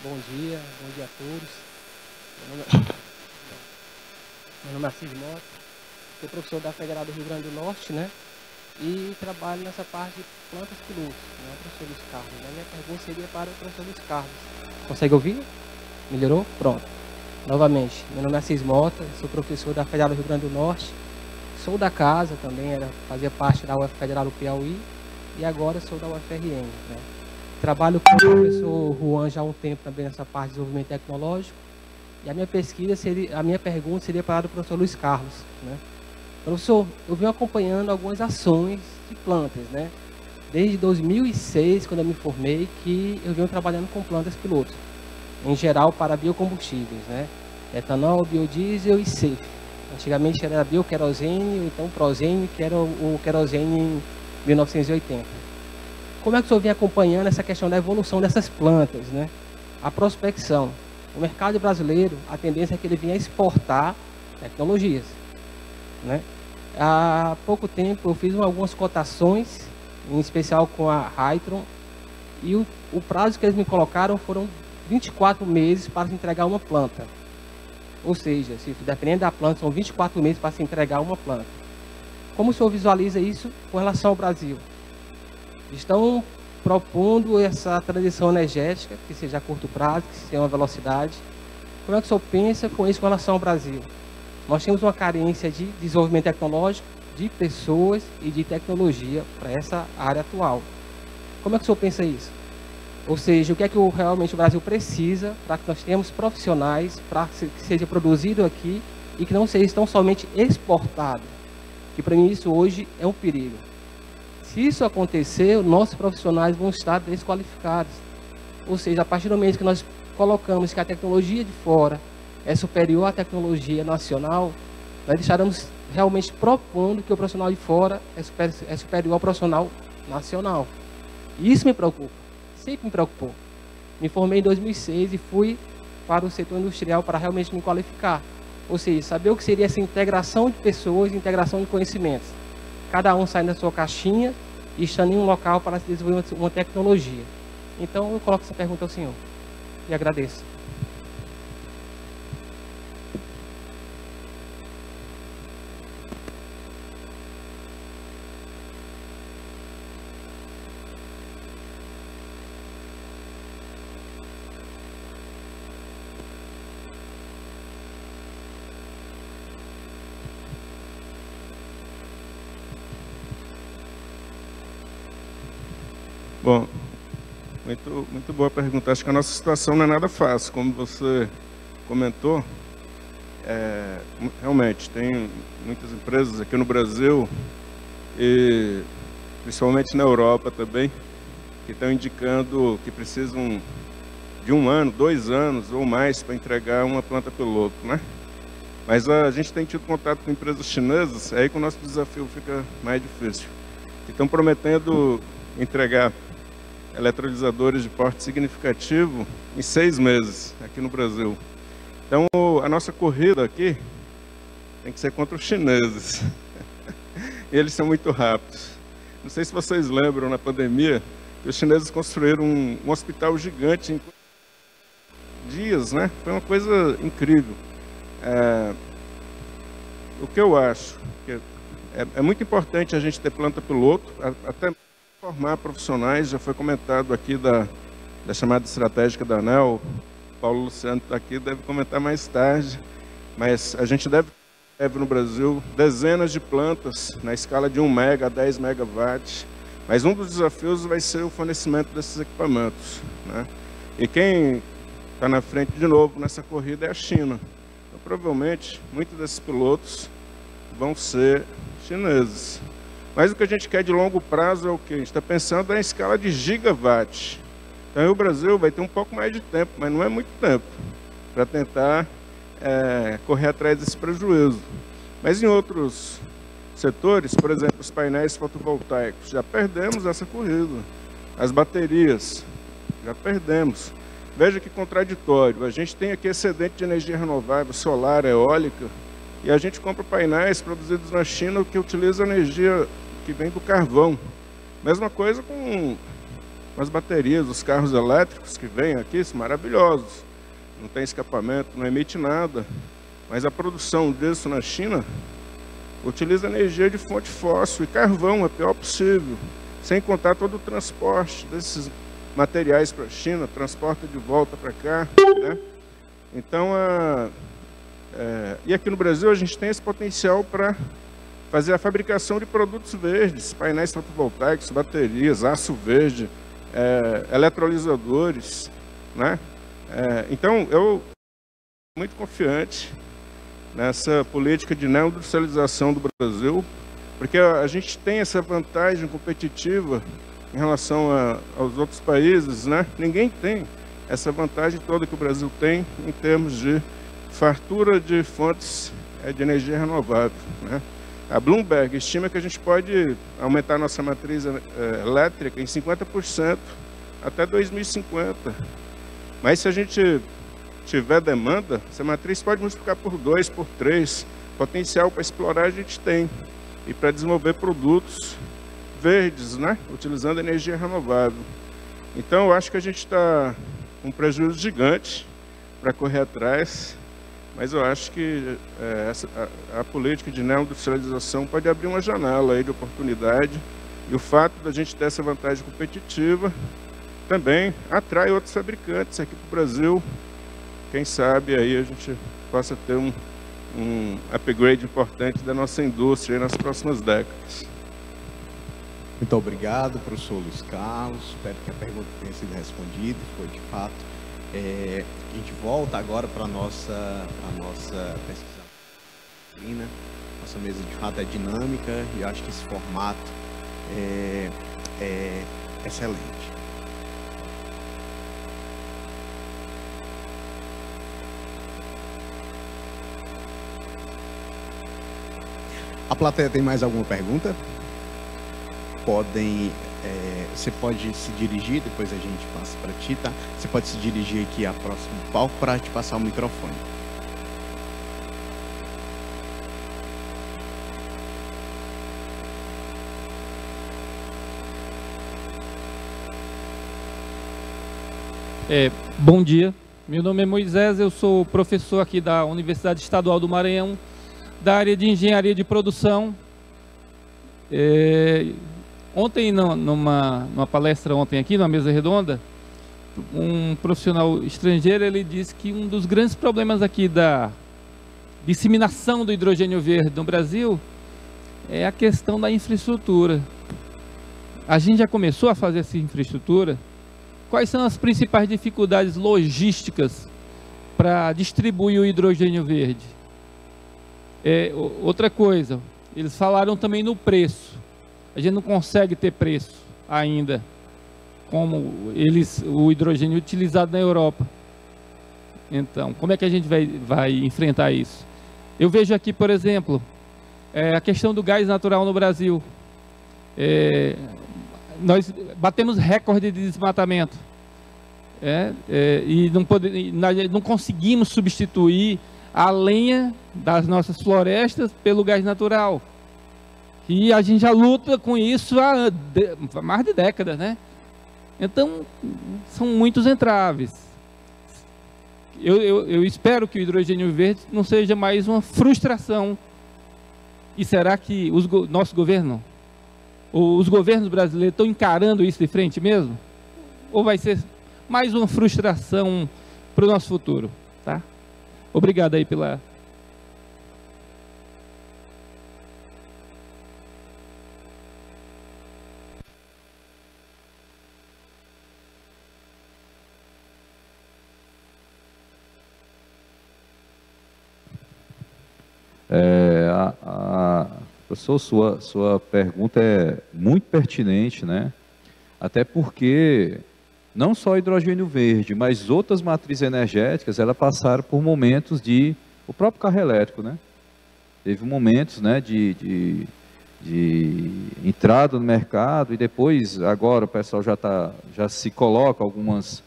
Bom dia a todos. Meu nome é Assis Mota, sou professor da Federal do Rio Grande do Norte, né? E trabalho nessa parte de plantas pilotos, né? Professor Luiz Carlos. A minha pergunta seria para o professor Luiz Carlos. Consegue ouvir? Melhorou? Pronto. Novamente, meu nome é Assis Mota, sou professor da Federal do Rio Grande do Norte, sou da casa também, fazia parte da UF Federal do Piauí e agora sou da UFRN, né? Trabalho com o professor Juan já há um tempo também nessa parte de desenvolvimento tecnológico. E a minha pergunta seria para o professor Luiz Carlos, né? Professor, eu venho acompanhando algumas ações de plantas, né? Desde 2006, quando eu me formei, que eu venho trabalhando com plantas pilotos, em geral para biocombustíveis, né? Etanol, biodiesel e CEF. Antigamente era bioquerosene, ou então prozene, que era o querosene em 1980. Como é que o senhor vem acompanhando essa questão da evolução dessas plantas, né? A prospecção. O mercado brasileiro, a tendência é que ele venha exportar tecnologias, né? Há pouco tempo eu fiz algumas cotações, em especial com a Hytron, e o prazo que eles me colocaram foram 24 meses para se entregar uma planta. Ou seja, se dependendo da planta, são 24 meses para se entregar uma planta. Como o senhor visualiza isso com relação ao Brasil? Estão propondo essa transição energética, que seja a curto prazo, que seja uma velocidade. Como é que o senhor pensa com isso com relação ao Brasil? Nós temos uma carência de desenvolvimento tecnológico, de pessoas e de tecnologia para essa área atual. Como é que o senhor pensa isso? Ou seja, o que é que realmente o Brasil precisa para que nós tenhamos profissionais, para que seja produzido aqui e que não seja tão somente exportado? Que para mim isso hoje é um perigo. Se isso acontecer, nossos profissionais vão estar desqualificados. Ou seja, a partir do momento que nós colocamos que a tecnologia de fora é superior à tecnologia nacional, nós estaremos realmente propondo que o profissional de fora é superior ao profissional nacional. E isso me preocupa, sempre me preocupou. Me formei em 2006 e fui para o setor industrial para realmente me qualificar. Ou seja, saber o que seria essa integração de pessoas, integração de conhecimentos. Cada um sai da sua caixinha e estando em um local para se desenvolver uma tecnologia. Então, eu coloco essa pergunta ao senhor e agradeço. Bom, muito boa pergunta. Acho que a nossa situação não é nada fácil, como você comentou. Realmente, tem muitas empresas aqui no Brasil, e principalmente na Europa também, que estão indicando que precisam de 1 ano, 2 anos ou mais para entregar uma planta piloto, né? Mas a gente tem tido contato com empresas chinesas, é aí que o nosso desafio fica mais difícil. Que estão prometendo entregar eletrolisadores de porte significativo em 6 meses aqui no Brasil. Então, a nossa corrida aqui tem que ser contra os chineses. E eles são muito rápidos. Não sei se vocês lembram, na pandemia, que os chineses construíram um hospital gigante em dias, né? Foi uma coisa incrível. O que eu acho que é muito importante a gente ter planta piloto, até formar profissionais. Já foi comentado aqui da chamada estratégica da ANEEL. Paulo Luciano está aqui, deve comentar mais tarde, mas a gente deve no Brasil dezenas de plantas na escala de 1 mega a 10 megawatts, Mas um dos desafios vai ser o fornecimento desses equipamentos, né? E quem está na frente de novo nessa corrida é a China. Então, provavelmente, muitos desses pilotos vão ser chineses. Mas o que a gente quer de longo prazo é o que? A gente está pensando em escala de gigawatt. Então, o Brasil vai ter um pouco mais de tempo, mas não é muito tempo, para tentar correr atrás desse prejuízo. Mas em outros setores, por exemplo, os painéis fotovoltaicos, já perdemos essa corrida. As baterias, já perdemos. Veja que contraditório, a gente tem aqui excedente de energia renovável, solar, eólica, e a gente compra painéis produzidos na China que utilizam energia que vem do carvão. Mesma coisa com as baterias, os carros elétricos que vêm aqui, são maravilhosos. Não tem escapamento, não emite nada, mas a produção disso na China utiliza energia de fonte fóssil e carvão, é o pior possível, sem contar todo o transporte desses materiais para a China, transporta de volta para cá, né? Então, e aqui no Brasil a gente tem esse potencial para fazer a fabricação de produtos verdes, painéis fotovoltaicos, baterias, aço verde, eletrolisadores, né? Então, eu sou muito confiante nessa política de neoindustrialização do Brasil, porque a gente tem essa vantagem competitiva em relação aos outros países, né? Ninguém tem essa vantagem toda que o Brasil tem em termos de fartura de fontes de energia renovável, né? A Bloomberg estima que a gente pode aumentar nossa matriz elétrica em 50% até 2050. Mas se a gente tiver demanda, essa matriz pode multiplicar por 2, por 3. Potencial para explorar a gente tem. E para desenvolver produtos verdes, né? Utilizando energia renovável. Então, eu acho que a gente está com um prejuízo gigante para correr atrás, mas eu acho que a política de neoindustrialização pode abrir uma janela aí de oportunidade, e o fato da gente ter essa vantagem competitiva também atrai outros fabricantes aqui para o Brasil. Quem sabe aí a gente possa ter um upgrade importante da nossa indústria nas próximas décadas. Muito obrigado, professor Luiz Carlos. Espero que a pergunta tenha sido respondida, foi de fato. A gente volta agora para a nossa pesquisa. Nossa mesa de fato é dinâmica e eu acho que esse formato é excelente. A plateia tem mais alguma pergunta? Você pode se dirigir, depois a gente passa para ti, tá? Você pode se dirigir aqui ao próximo palco para te passar o microfone. Bom dia, meu nome é Moisés, eu sou professor aqui da Universidade Estadual do Maranhão, da área de Engenharia de Produção. Ontem, numa palestra ontem aqui, numa mesa redonda, um profissional estrangeiro, ele disse que um dos grandes problemas aqui da disseminação do hidrogênio verde no Brasil é a questão da infraestrutura. A gente já começou a fazer essa infraestrutura. Quais são as principais dificuldades logísticas para distribuir o hidrogênio verde? Outra coisa, eles falaram também no preço. A gente não consegue ter preço ainda, como o hidrogênio utilizado na Europa. Então, como é que a gente vai enfrentar isso? Eu vejo aqui, por exemplo, a questão do gás natural no Brasil. Nós batemos recorde de desmatamento. E não conseguimos substituir a lenha das nossas florestas pelo gás natural. E a gente já luta com isso há mais de décadas, né? Então, são muitos entraves. Eu espero que o hidrogênio verde não seja mais uma frustração. E será que nosso governo, os governos brasileiros estão encarando isso de frente mesmo? Ou vai ser mais uma frustração para o nosso futuro, tá? Obrigado aí pela... Professor, sua pergunta é muito pertinente, né? Até porque não só hidrogênio verde, mas outras matrizes energéticas, elas passaram por momentos de... O próprio carro elétrico, né? Teve momentos, né, de entrada no mercado, e depois, agora o pessoal já se coloca alguns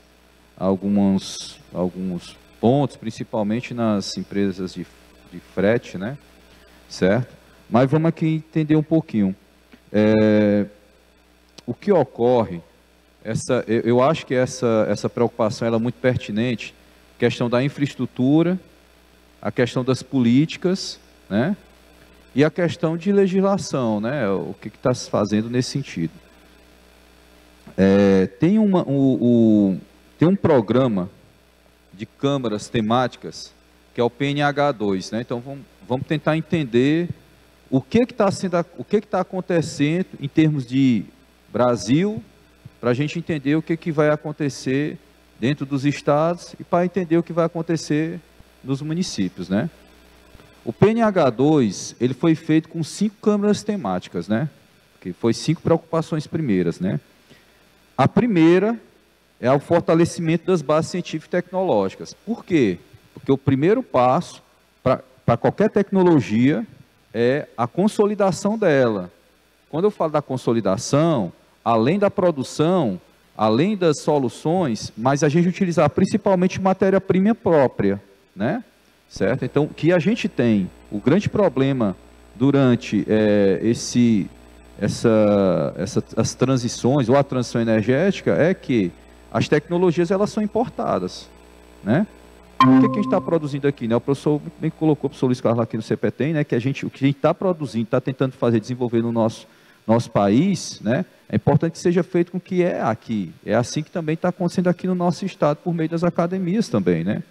pontos, principalmente nas empresas de frete, né? Certo? Mas vamos aqui entender um pouquinho. O que ocorre, eu acho que essa preocupação ela é muito pertinente, a questão da infraestrutura, a questão das políticas, né? E a questão de legislação, né? O que está se fazendo nesse sentido. Tem um programa de câmaras temáticas, que é o PNH2, né? Então vamos tentar entender o que está acontecendo em termos de Brasil, para a gente entender o que vai acontecer dentro dos estados e para entender o que vai acontecer nos municípios, né? O PNH2, ele foi feito com 5 câmaras temáticas, né? Que foi 5 preocupações primeiras, né? A primeira é o fortalecimento das bases científicas e tecnológicas. Por quê? Porque o primeiro passo para qualquer tecnologia é a consolidação dela. Quando eu falo da consolidação, além da produção, além das soluções, mas a gente utilizar principalmente matéria-prima própria, né? Certo? Então, o que a gente tem, o grande problema durante as transições ou a transição energética é que as tecnologias elas são importadas, né? O que a gente está produzindo aqui, né? O professor bem colocou, o professor Luiz Carlos aqui no CPTEM, né? Que o que a gente está produzindo, está tentando desenvolver no nosso país, né? É importante que seja feito com o que é aqui. É assim que também está acontecendo aqui no nosso estado, por meio das academias também, né?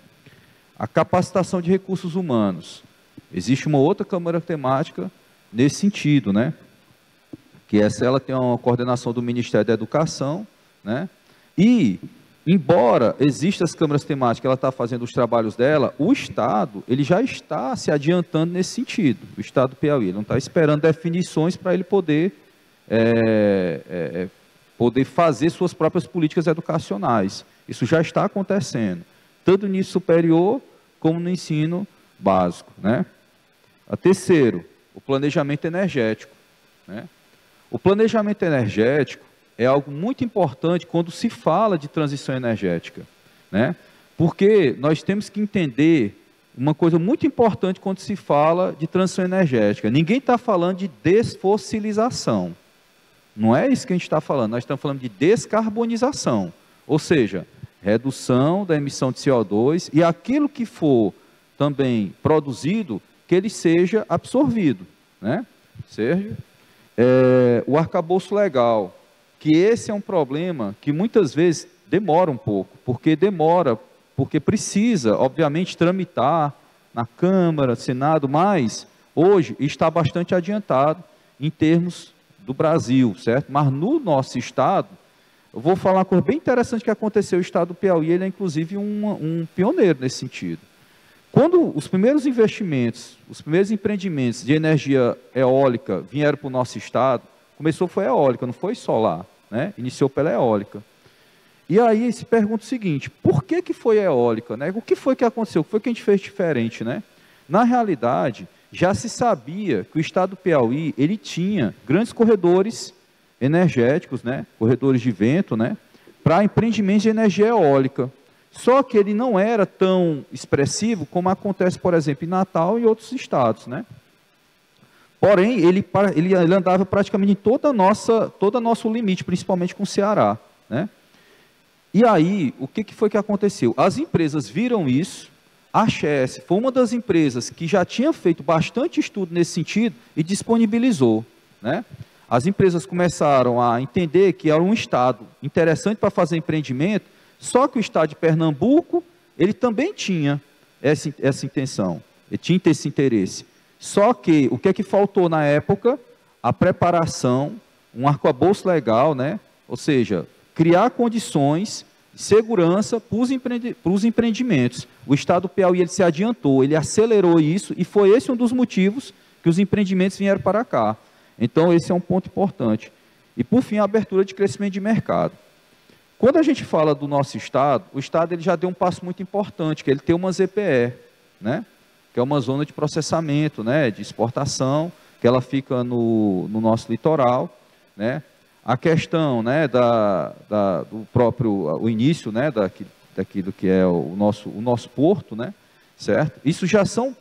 A capacitação de recursos humanos. Existe uma outra câmara temática nesse sentido, né? Que ela tem uma coordenação do Ministério da Educação, né? E, embora existam as câmaras temáticas, ela está fazendo os trabalhos dela, o Estado, ele já está se adiantando nesse sentido. O Estado do Piauí, ele não está esperando definições para ele poder fazer suas próprias políticas educacionais. Isso já está acontecendo, tanto no ensino superior como no ensino básico, né? A terceiro, o planejamento energético, né? O planejamento energético é algo muito importante quando se fala de transição energética, né? Porque nós temos que entender uma coisa muito importante quando se fala de transição energética. Ninguém está falando de desfossilização. Não é isso que a gente está falando. Nós estamos falando de descarbonização, ou seja, redução da emissão de CO2 e aquilo que for também produzido, que ele seja absorvido, né? Sérgio? O arcabouço legal, que esse é um problema que muitas vezes demora um pouco, porque precisa, obviamente, tramitar na Câmara, Senado, mas hoje está bastante adiantado em termos do Brasil, certo? Mas no nosso estado, eu vou falar uma coisa bem interessante que aconteceu no estado do Piauí, ele é inclusive um pioneiro nesse sentido. Quando os primeiros investimentos, os primeiros empreendimentos de energia eólica vieram para o nosso estado, foi eólica, não foi solar, né? Iniciou pela eólica. E aí se pergunta o seguinte, por que foi eólica, né? O que foi que aconteceu? O que foi que a gente fez diferente, né? Na realidade, já se sabia que o estado do Piauí, ele tinha grandes corredores energéticos, né? Corredores de vento, né? Para empreendimentos de energia eólica. Só que ele não era tão expressivo como acontece, por exemplo, em Natal e outros estados, né? Porém, ele andava praticamente em todo o nosso limite, principalmente com o Ceará, né? E aí, o que foi que aconteceu? As empresas viram isso, a Chess foi uma das empresas que já tinha feito bastante estudo nesse sentido e disponibilizou, né? As empresas começaram a entender que era um estado interessante para fazer empreendimento, só que o estado de Pernambuco, ele também tinha essa intenção, ele tinha esse interesse. Só que, o que é que faltou na época? A preparação, um arcabouço legal, né? Ou seja, criar condições segurança para os empreendimentos. O Estado do Piauí ele se adiantou, ele acelerou isso, e foi esse um dos motivos que os empreendimentos vieram para cá. Então, esse é um ponto importante. E, por fim, a abertura de crescimento de mercado. Quando a gente fala do nosso Estado, o Estado ele já deu um passo muito importante, que ele tem uma ZPE, né? Que é uma zona de processamento, né? De exportação, que ela fica no nosso litoral, né? A questão, né, do próprio, o início, né, daquilo que é o nosso porto, né, certo? Isso já são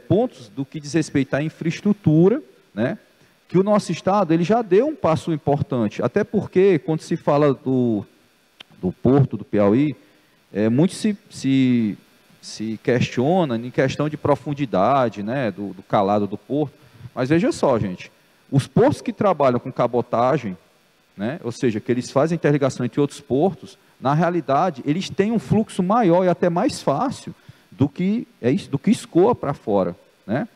pontos do que diz respeito à infraestrutura, né, que o nosso Estado ele já deu um passo importante, até porque quando se fala do porto do Piauí, muito se questiona em questão de profundidade, né, do calado do porto, mas veja só, gente, os portos que trabalham com cabotagem, né, ou seja, que eles fazem interligação entre outros portos, na realidade, eles têm um fluxo maior e até mais fácil do que escoa para fora, né?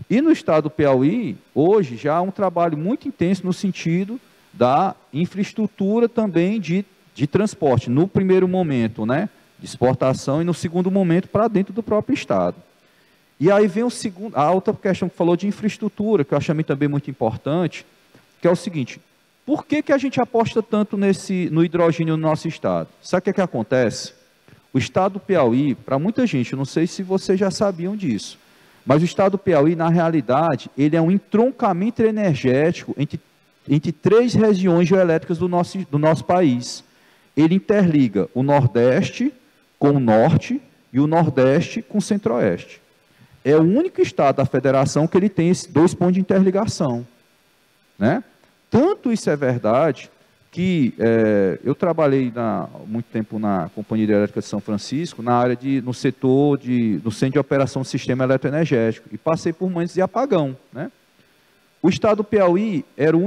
E no estado do Piauí, hoje, já há um trabalho muito intenso no sentido da infraestrutura também de transporte, no primeiro momento, né, de exportação, e no segundo momento para dentro do próprio estado. E aí vem a outra questão que falou de infraestrutura, que eu achei também muito importante, que é o seguinte: por que a gente aposta tanto no hidrogênio no nosso estado? Sabe o que acontece? O estado do Piauí, para muita gente, eu não sei se vocês já sabiam disso, mas o estado do Piauí, na realidade, ele é um entroncamento energético entre 3 regiões geoelétricas do nosso país. Ele interliga o Nordeste com o Norte e o Nordeste com o Centro-Oeste. É o único estado da federação que ele tem esses 2 pontos de interligação, né? Tanto isso é verdade que eu trabalhei muito tempo na Companhia Hidrelétrica de São Francisco, no Centro de Operação do Sistema Eletroenergético, e passei por momentos de apagão, né? O estado do Piauí era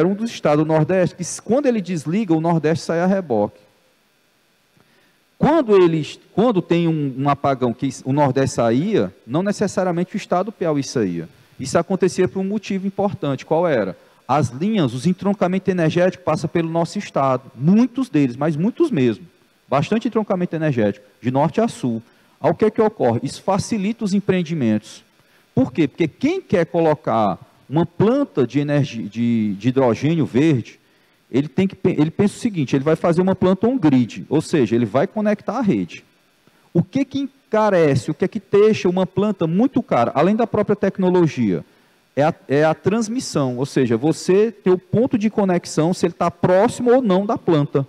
um dos estados do Nordeste que, quando ele desliga, o Nordeste sai a reboque. Quando tem um apagão que o Nordeste saía, não necessariamente o estado do Piauí saía. Isso acontecia por um motivo importante. Qual era? As linhas, os entroncamentos energéticos passam pelo nosso estado. Muitos deles, mas muitos mesmo. Bastante entroncamento energético, de norte a sul. Ao que ocorre? Isso facilita os empreendimentos. Por quê? Porque quem quer colocar uma planta de energia, de hidrogênio verde, ele pensa o seguinte: ele vai fazer uma planta on-grid, ou seja, ele vai conectar a rede. O que encarece, o que deixa uma planta muito cara, além da própria tecnologia, é a transmissão, ou seja, você ter o ponto de conexão, se ele está próximo ou não da planta.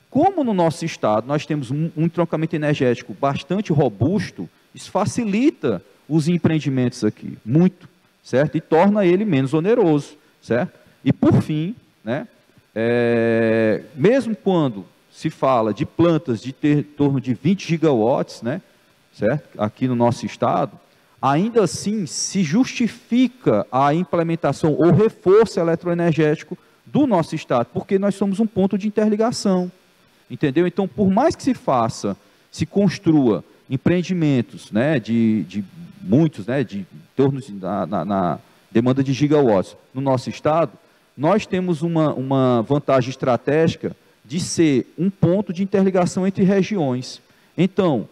Como no nosso estado nós temos um entroncamento energético bastante robusto, isso facilita os empreendimentos aqui, muito, certo? E torna ele menos oneroso, certo? E por fim, né, mesmo quando se fala de plantas de ter em torno de 20 gigawatts, né, certo? Aqui no nosso estado, ainda assim se justifica a implementação ou reforço eletroenergético do nosso estado, porque nós somos um ponto de interligação, entendeu? Então, por mais que se construa empreendimentos, né, de muitos, né, de torno na demanda de gigawatts no nosso estado, nós temos uma vantagem estratégica de ser um ponto de interligação entre regiões. Então,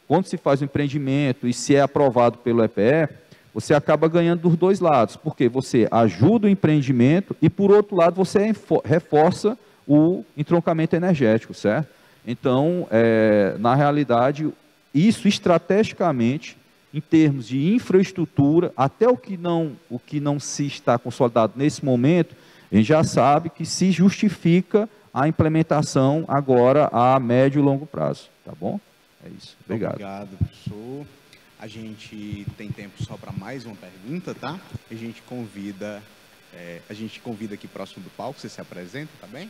quando se faz um empreendimento e se é aprovado pelo EPE, você acaba ganhando dos dois lados, porque você ajuda o empreendimento e, por outro lado, você reforça o entroncamento energético, certo? Então, na realidade, isso estrategicamente, em termos de infraestrutura, até o que não se está consolidado nesse momento, a gente já sabe que se justifica a implementação agora a médio e longo prazo, tá bom? É isso. Obrigado. Obrigado, professor. A gente tem tempo só para mais uma pergunta, tá? A gente convida aqui próximo do palco, você se apresenta, tá bem?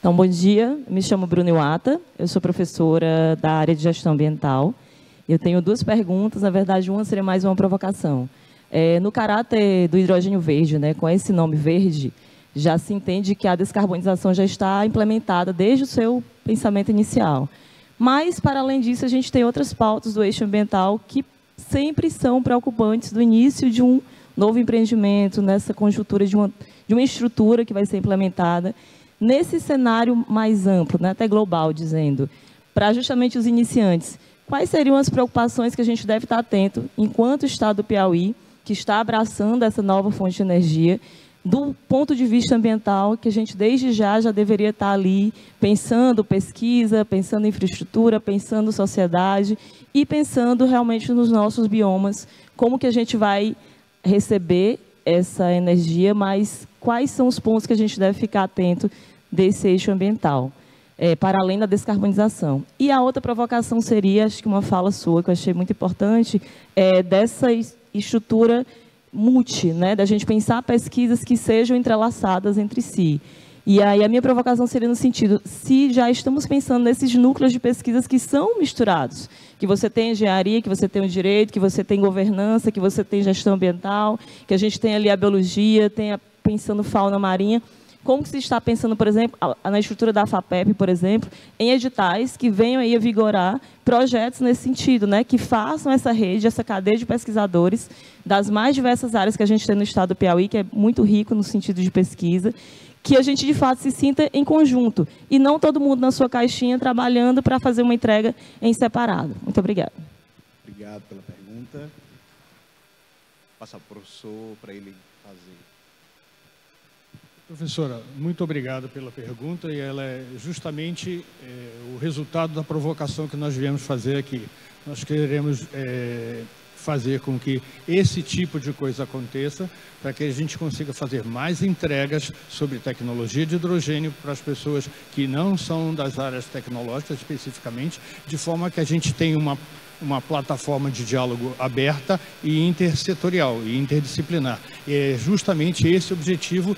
Então, bom dia, me chamo Bruna Iwata, eu sou professora da área de gestão ambiental. Eu tenho 2 perguntas, na verdade uma seria mais uma provocação. No caráter do hidrogênio verde, né, com esse nome verde, já se entende que a descarbonização já está implementada desde o seu pensamento inicial. Mas, para além disso, a gente tem outras pautas do eixo ambiental que sempre são preocupantes do início de um novo empreendimento, nessa conjuntura de uma estrutura que vai ser implementada, nesse cenário mais amplo, né, até global, dizendo, para justamente os iniciantes, quais seriam as preocupações que a gente deve estar atento enquanto Estado do Piauí, que está abraçando essa nova fonte de energia, do ponto de vista ambiental, que a gente desde já deveria estar ali pensando pesquisa, pensando infraestrutura, pensando sociedade e pensando realmente nos nossos biomas, como que a gente vai receber essa energia, mas quais são os pontos que a gente deve ficar atento desse eixo ambiental, para além da descarbonização. E a outra provocação seria, acho que uma fala sua, que eu achei muito importante, dessa estrutura multi, né, da gente pensar pesquisas que sejam entrelaçadas entre si. E aí a minha provocação seria no sentido, se já estamos pensando nesses núcleos de pesquisas que são misturados, que você tem engenharia, que você tem o direito, que você tem governança, que você tem gestão ambiental, que a gente tem ali a biologia, pensando fauna marinha, como que se está pensando, por exemplo, na estrutura da FAPEP, por exemplo, em editais que venham aí a vigorar projetos nesse sentido, né, que façam essa rede, essa cadeia de pesquisadores das mais diversas áreas que a gente tem no estado do Piauí, que é muito rico no sentido de pesquisa, que a gente, de fato, se sinta em conjunto, e não todo mundo na sua caixinha trabalhando para fazer uma entrega em separado. Muito obrigada. Obrigado pela pergunta. Passar para o professor para ele fazer. Professora, muito obrigado pela pergunta, e ela é justamente o resultado da provocação que nós viemos fazer aqui. Nós queremos fazer com que esse tipo de coisa aconteça, para que a gente consiga fazer mais entregas sobre tecnologia de hidrogênio para as pessoas que não são das áreas tecnológicas especificamente, de forma que a gente tenha uma plataforma de diálogo aberta e intersetorial e interdisciplinar. É justamente esse objetivo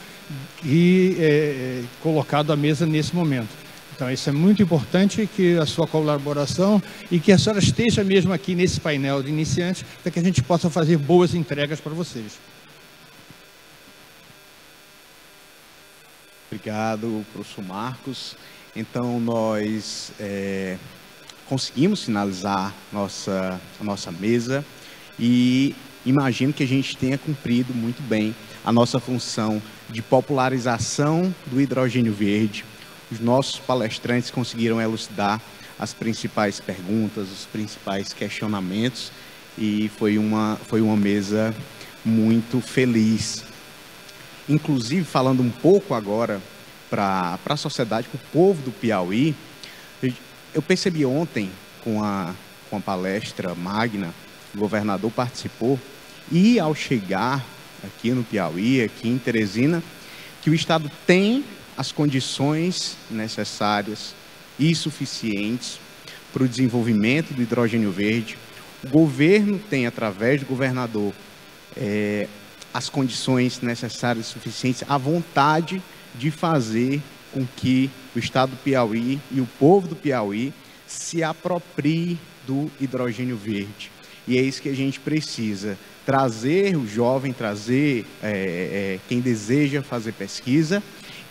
que é colocado à mesa nesse momento. Então, isso é muito importante, que a sua colaboração e que a senhora esteja mesmo aqui nesse painel de iniciantes, para que a gente possa fazer boas entregas para vocês. Obrigado, professor Marcos. Então, nós conseguimos finalizar a nossa mesa e imagino que a gente tenha cumprido muito bem a nossa função de popularização do hidrogênio verde. Os nossos palestrantes conseguiram elucidar as principais perguntas, os principais questionamentos, e foi uma mesa muito feliz. Inclusive, falando um pouco agora para a sociedade, para o povo do Piauí, eu percebi ontem, com a palestra magna, o governador participou, e ao chegar aqui no Piauí, aqui em Teresina, que o Estado tem as condições necessárias e suficientes para o desenvolvimento do hidrogênio verde. O governo tem, através do governador, as condições necessárias e suficientes, a vontade de fazer com que o Estado do Piauí e o povo do Piauí se aproprie do hidrogênio verde. E é isso que a gente precisa, trazer o jovem, trazer quem deseja fazer pesquisa,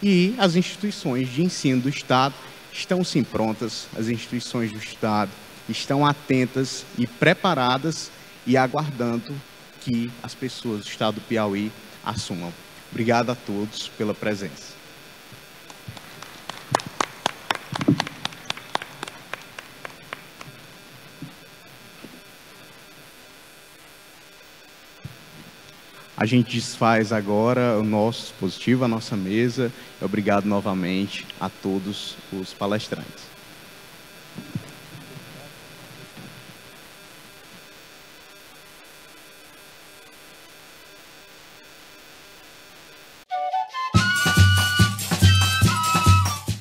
e as instituições de ensino do Estado estão sim prontas, as instituições do Estado estão atentas e preparadas e aguardando que as pessoas do Estado do Piauí assumam. Obrigado a todos pela presença. A gente desfaz agora o nosso dispositivo, a nossa mesa. Obrigado novamente a todos os palestrantes.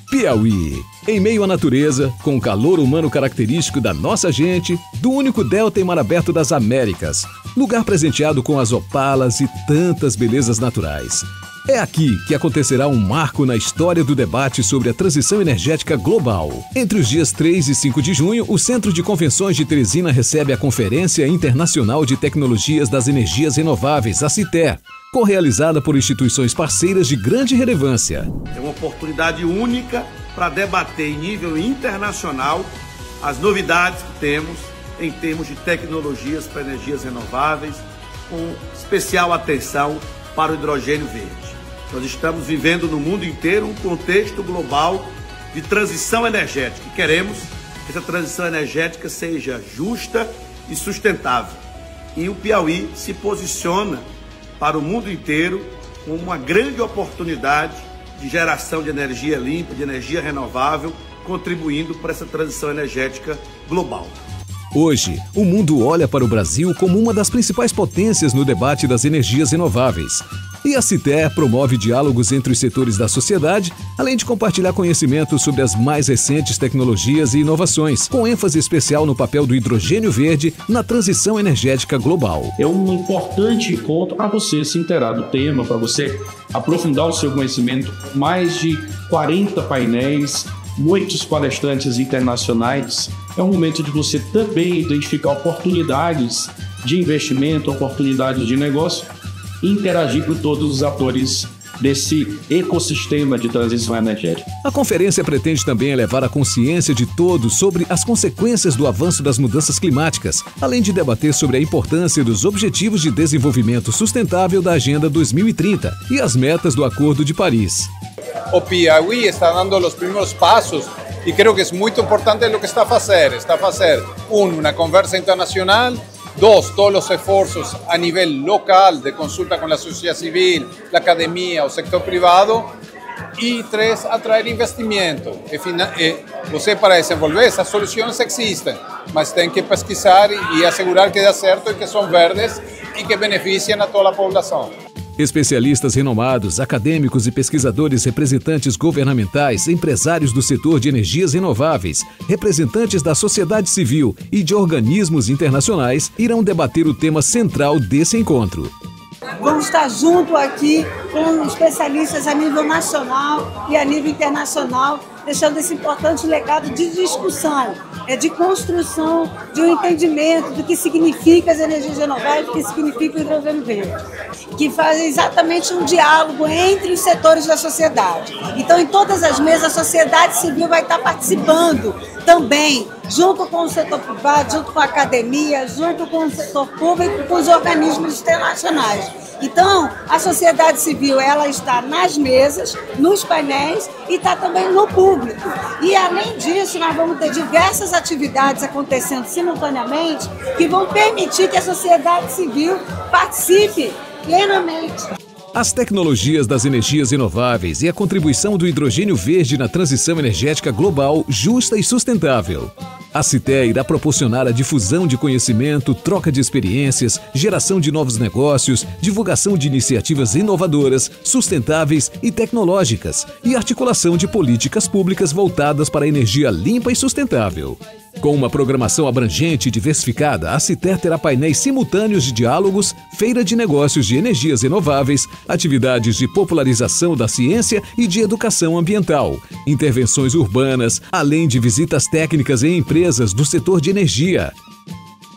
Piauí, em meio à natureza, com o calor humano característico da nossa gente, do único delta em mar aberto das Américas, lugar presenteado com as opalas e tantas belezas naturais. É aqui que acontecerá um marco na história do debate sobre a transição energética global. Entre os dias 3 e 5 de junho, o Centro de Convenções de Teresina recebe a Conferência Internacional de Tecnologias das Energias Renováveis, a CITER, co-realizada por instituições parceiras de grande relevância. É uma oportunidade única para debater em nível internacional as novidades que temos em termos de tecnologias para energias renováveis, com especial atenção para o hidrogênio verde. Nós estamos vivendo no mundo inteiro um contexto global de transição energética e queremos que essa transição energética seja justa e sustentável. E o Piauí se posiciona para o mundo inteiro como uma grande oportunidade de geração de energia limpa, de energia renovável, contribuindo para essa transição energética global. Hoje, o mundo olha para o Brasil como uma das principais potências no debate das energias renováveis. E a CITER promove diálogos entre os setores da sociedade, além de compartilhar conhecimentos sobre as mais recentes tecnologias e inovações, com ênfase especial no papel do hidrogênio verde na transição energética global. É um importante encontro para você se inteirar do tema, para você aprofundar o seu conhecimento. Mais de 40 painéis, muitos palestrantes internacionais. É um momento de você também identificar oportunidades de investimento, oportunidades de negócio e interagir com todos os atores desse ecossistema de transição energética. A conferência pretende também elevar a consciência de todos sobre as consequências do avanço das mudanças climáticas, além de debater sobre a importância dos Objetivos de Desenvolvimento Sustentável da Agenda 2030 e as metas do Acordo de Paris. O Piauí está dando os primeiros passos e creo que é muito importante o que está a fazer. Está a fazer, uma conversa internacional, 2, todos os esforços a nível local de consulta com a sociedade civil, a academia, o sector privado, e 3, atrair investimento. Você, para desenvolver essas soluções existem, mas tem que pesquisar e assegurar que dá certo e que são verdes e que beneficiam a toda a população. Especialistas renomados, acadêmicos e pesquisadores, representantes governamentais, empresários do setor de energias renováveis, representantes da sociedade civil e de organismos internacionais irão debater o tema central desse encontro. Vamos estar junto aqui com especialistas a nível nacional e a nível internacional, deixando esse importante legado de discussão, de construção de um entendimento do que significa as energias renováveis, do que significa o hidrogênio verde, que faz exatamente um diálogo entre os setores da sociedade. Então, em todas as mesas, a sociedade civil vai estar participando também, junto com o setor privado, junto com a academia, junto com o setor público, com os organismos internacionais. Então, a sociedade civil ela está nas mesas, nos painéis e está também no público. E, além disso, nós vamos ter diversas atividades acontecendo simultaneamente que vão permitir que a sociedade civil participe plenamente. As tecnologias das energias renováveis e a contribuição do hidrogênio verde na transição energética global justa e sustentável. A CITER irá proporcionar a difusão de conhecimento, troca de experiências, geração de novos negócios, divulgação de iniciativas inovadoras, sustentáveis e tecnológicas e articulação de políticas públicas voltadas para a energia limpa e sustentável. Com uma programação abrangente e diversificada, a CITER terá painéis simultâneos de diálogos, feira de negócios de energias renováveis, atividades de popularização da ciência e de educação ambiental, intervenções urbanas, além de visitas técnicas em empresas do setor de energia.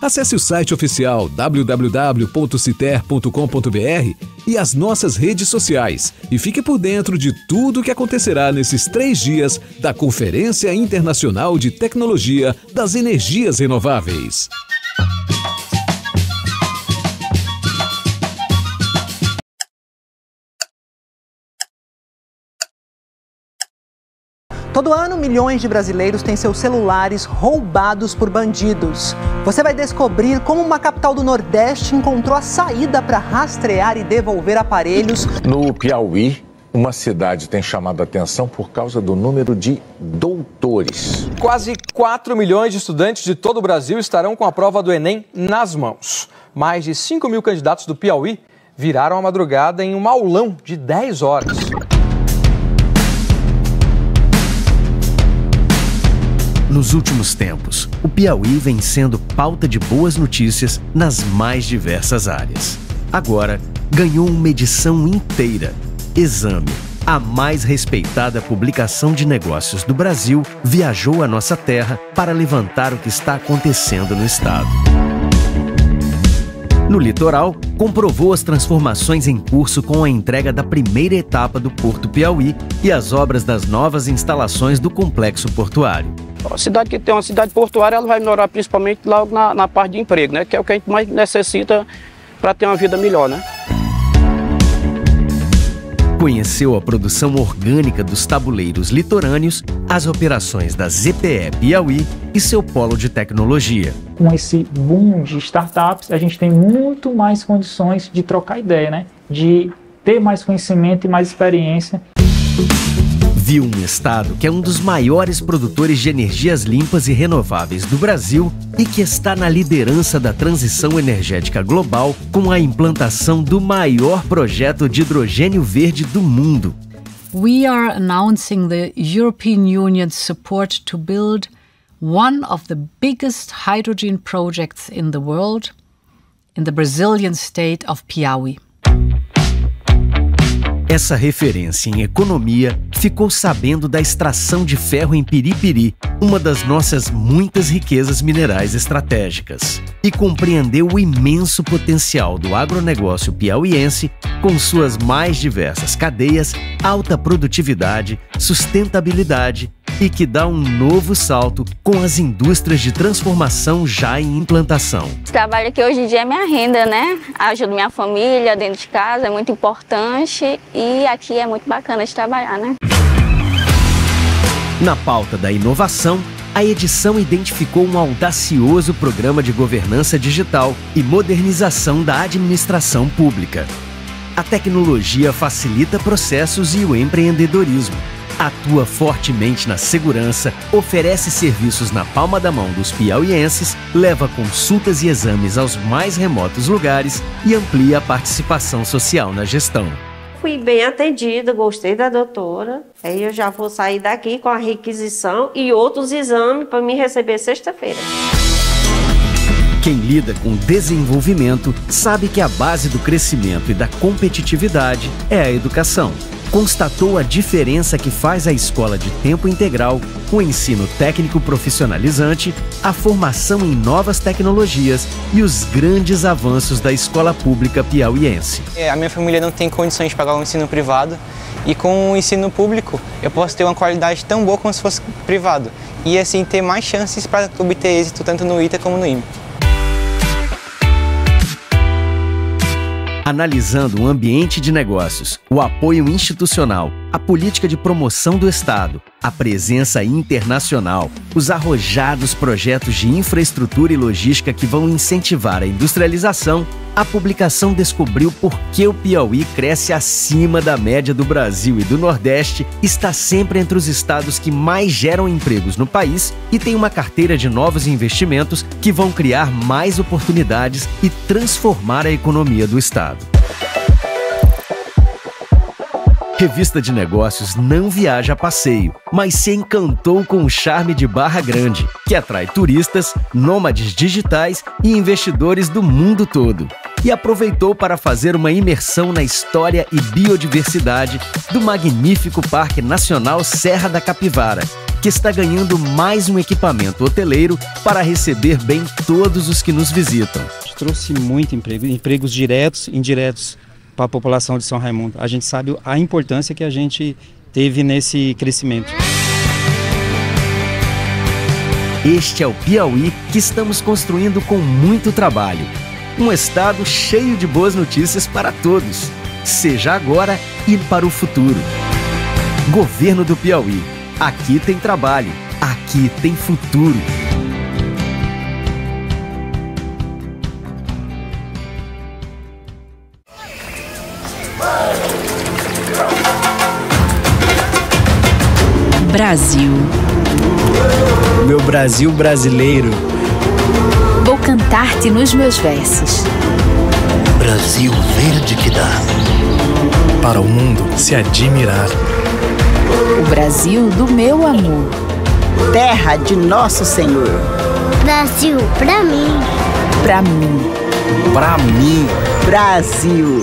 Acesse o site oficial www.citer.com.br e as nossas redes sociais e fique por dentro de tudo o que acontecerá nesses 3 dias da Conferência Internacional de Tecnologia das Energias Renováveis. Todo ano, milhões de brasileiros têm seus celulares roubados por bandidos. Você vai descobrir como uma capital do Nordeste encontrou a saída para rastrear e devolver aparelhos. No Piauí, uma cidade tem chamado a atenção por causa do número de doutores. Quase 4 milhões de estudantes de todo o Brasil estarão com a prova do Enem nas mãos. Mais de 5 mil candidatos do Piauí viraram a madrugada em um aulão de 10 horas. Nos últimos tempos, o Piauí vem sendo pauta de boas notícias nas mais diversas áreas. Agora, ganhou uma edição inteira. Exame, a mais respeitada publicação de negócios do Brasil, viajou à nossa terra para levantar o que está acontecendo no estado. No litoral, comprovou as transformações em curso com a entrega da primeira etapa do Porto Piauí e as obras das novas instalações do complexo portuário. A cidade que tem uma cidade portuária, ela vai melhorar principalmente logo na parte de emprego, né? Que é o que a gente mais necessita para ter uma vida melhor, né? Conheceu a produção orgânica dos tabuleiros litorâneos, as operações da ZPE Piauí e seu polo de tecnologia. Com esse boom de startups, a gente tem muito mais condições de trocar ideia, né? De ter mais conhecimento e mais experiência. Viu um estado que é um dos maiores produtores de energias limpas e renováveis do Brasil e que está na liderança da transição energética global com a implantação do maior projeto de hidrogênio verde do mundo. We are announcing the European Union's support to build one of the biggest hydrogen projects in the world in the Brazilian state of Piauí. Essa referência em economia ficou sabendo da extração de ferro em Piripiri, uma das nossas muitas riquezas minerais estratégicas, e compreendeu o imenso potencial do agronegócio piauiense com suas mais diversas cadeias, alta produtividade, sustentabilidade e que dá um novo salto com as indústrias de transformação já em implantação. Esse trabalho aqui hoje em dia é minha renda, né? Ajudo minha família dentro de casa, é muito importante e aqui é muito bacana de trabalhar, né? Na pauta da inovação, a edição identificou um audacioso programa de governança digital e modernização da administração pública. A tecnologia facilita processos e o empreendedorismo. Atua fortemente na segurança, oferece serviços na palma da mão dos piauienses, leva consultas e exames aos mais remotos lugares e amplia a participação social na gestão. Fui bem atendida, gostei da doutora. Aí eu já vou sair daqui com a requisição e outros exames para me receber sexta-feira. Quem lida com desenvolvimento sabe que a base do crescimento e da competitividade é a educação. Constatou a diferença que faz a escola de tempo integral, o ensino técnico profissionalizante, a formação em novas tecnologias e os grandes avanços da escola pública piauiense. A minha família não tem condições de pagar um ensino privado e com o ensino público eu posso ter uma qualidade tão boa como se fosse privado e assim ter mais chances para obter êxito tanto no ITA como no IME. Analisando o ambiente de negócios, o apoio institucional, a política de promoção do Estado, a presença internacional, os arrojados projetos de infraestrutura e logística que vão incentivar a industrialização, a publicação descobriu por que o Piauí cresce acima da média do Brasil e do Nordeste, está sempre entre os estados que mais geram empregos no país e tem uma carteira de novos investimentos que vão criar mais oportunidades e transformar a economia do estado. Revista de Negócios não viaja a passeio, mas se encantou com o charme de Barra Grande, que atrai turistas, nômades digitais e investidores do mundo todo. E aproveitou para fazer uma imersão na história e biodiversidade do magnífico Parque Nacional Serra da Capivara, que está ganhando mais um equipamento hoteleiro para receber bem todos os que nos visitam. Trouxe muito emprego, empregos diretos e indiretos para a população de São Raimundo. A gente sabe a importância que a gente teve nesse crescimento. Este é o Piauí que estamos construindo com muito trabalho. Um estado cheio de boas notícias para todos, seja agora e para o futuro. Governo do Piauí. Aqui tem trabalho, aqui tem futuro. Brasil. Meu Brasil brasileiro. Vou cantar-te nos meus versos. Brasil verde que dá para o mundo se admirar. O Brasil do meu amor. Terra de nosso Senhor. Brasil pra mim. Pra mim. Pra mim. Brasil.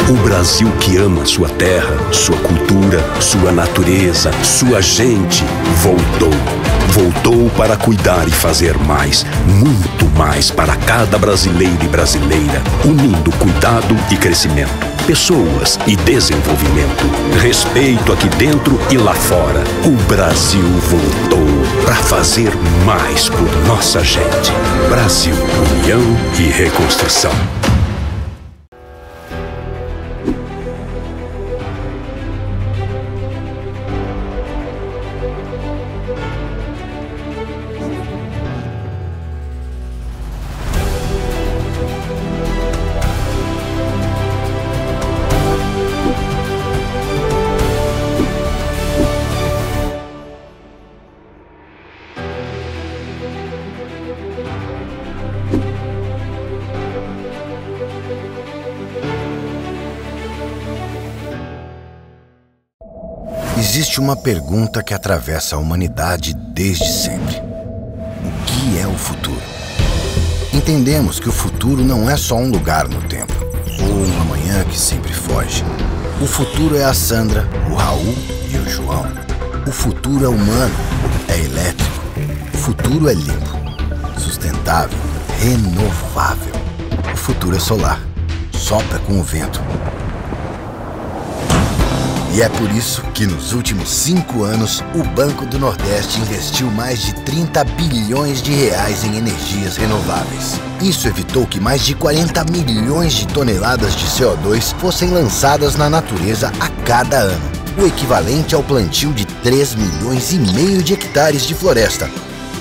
O Brasil que ama sua terra, sua cultura, sua natureza, sua gente, voltou. Voltou para cuidar e fazer mais, muito mais para cada brasileiro e brasileira, unindo cuidado e crescimento, pessoas e desenvolvimento, respeito aqui dentro e lá fora. O Brasil voltou para fazer mais por nossa gente. Brasil, união e reconstrução. Existe uma pergunta que atravessa a humanidade desde sempre. O que é o futuro? Entendemos que o futuro não é só um lugar no tempo, ou um amanhã que sempre foge. O futuro é a Sandra, o Raul e o João. O futuro é humano, é elétrico. O futuro é limpo, sustentável, renovável. O futuro é solar, sopra com o vento. E é por isso que nos últimos 5 anos, o Banco do Nordeste investiu mais de 30 bilhões de reais em energias renováveis. Isso evitou que mais de 40 milhões de toneladas de CO2 fossem lançadas na natureza a cada ano, o equivalente ao plantio de 3,5 milhões de hectares de floresta.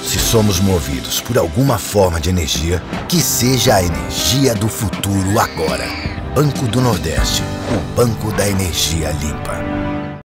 Se somos movidos por alguma forma de energia, que seja a energia do futuro agora. Banco do Nordeste, o banco da energia limpa.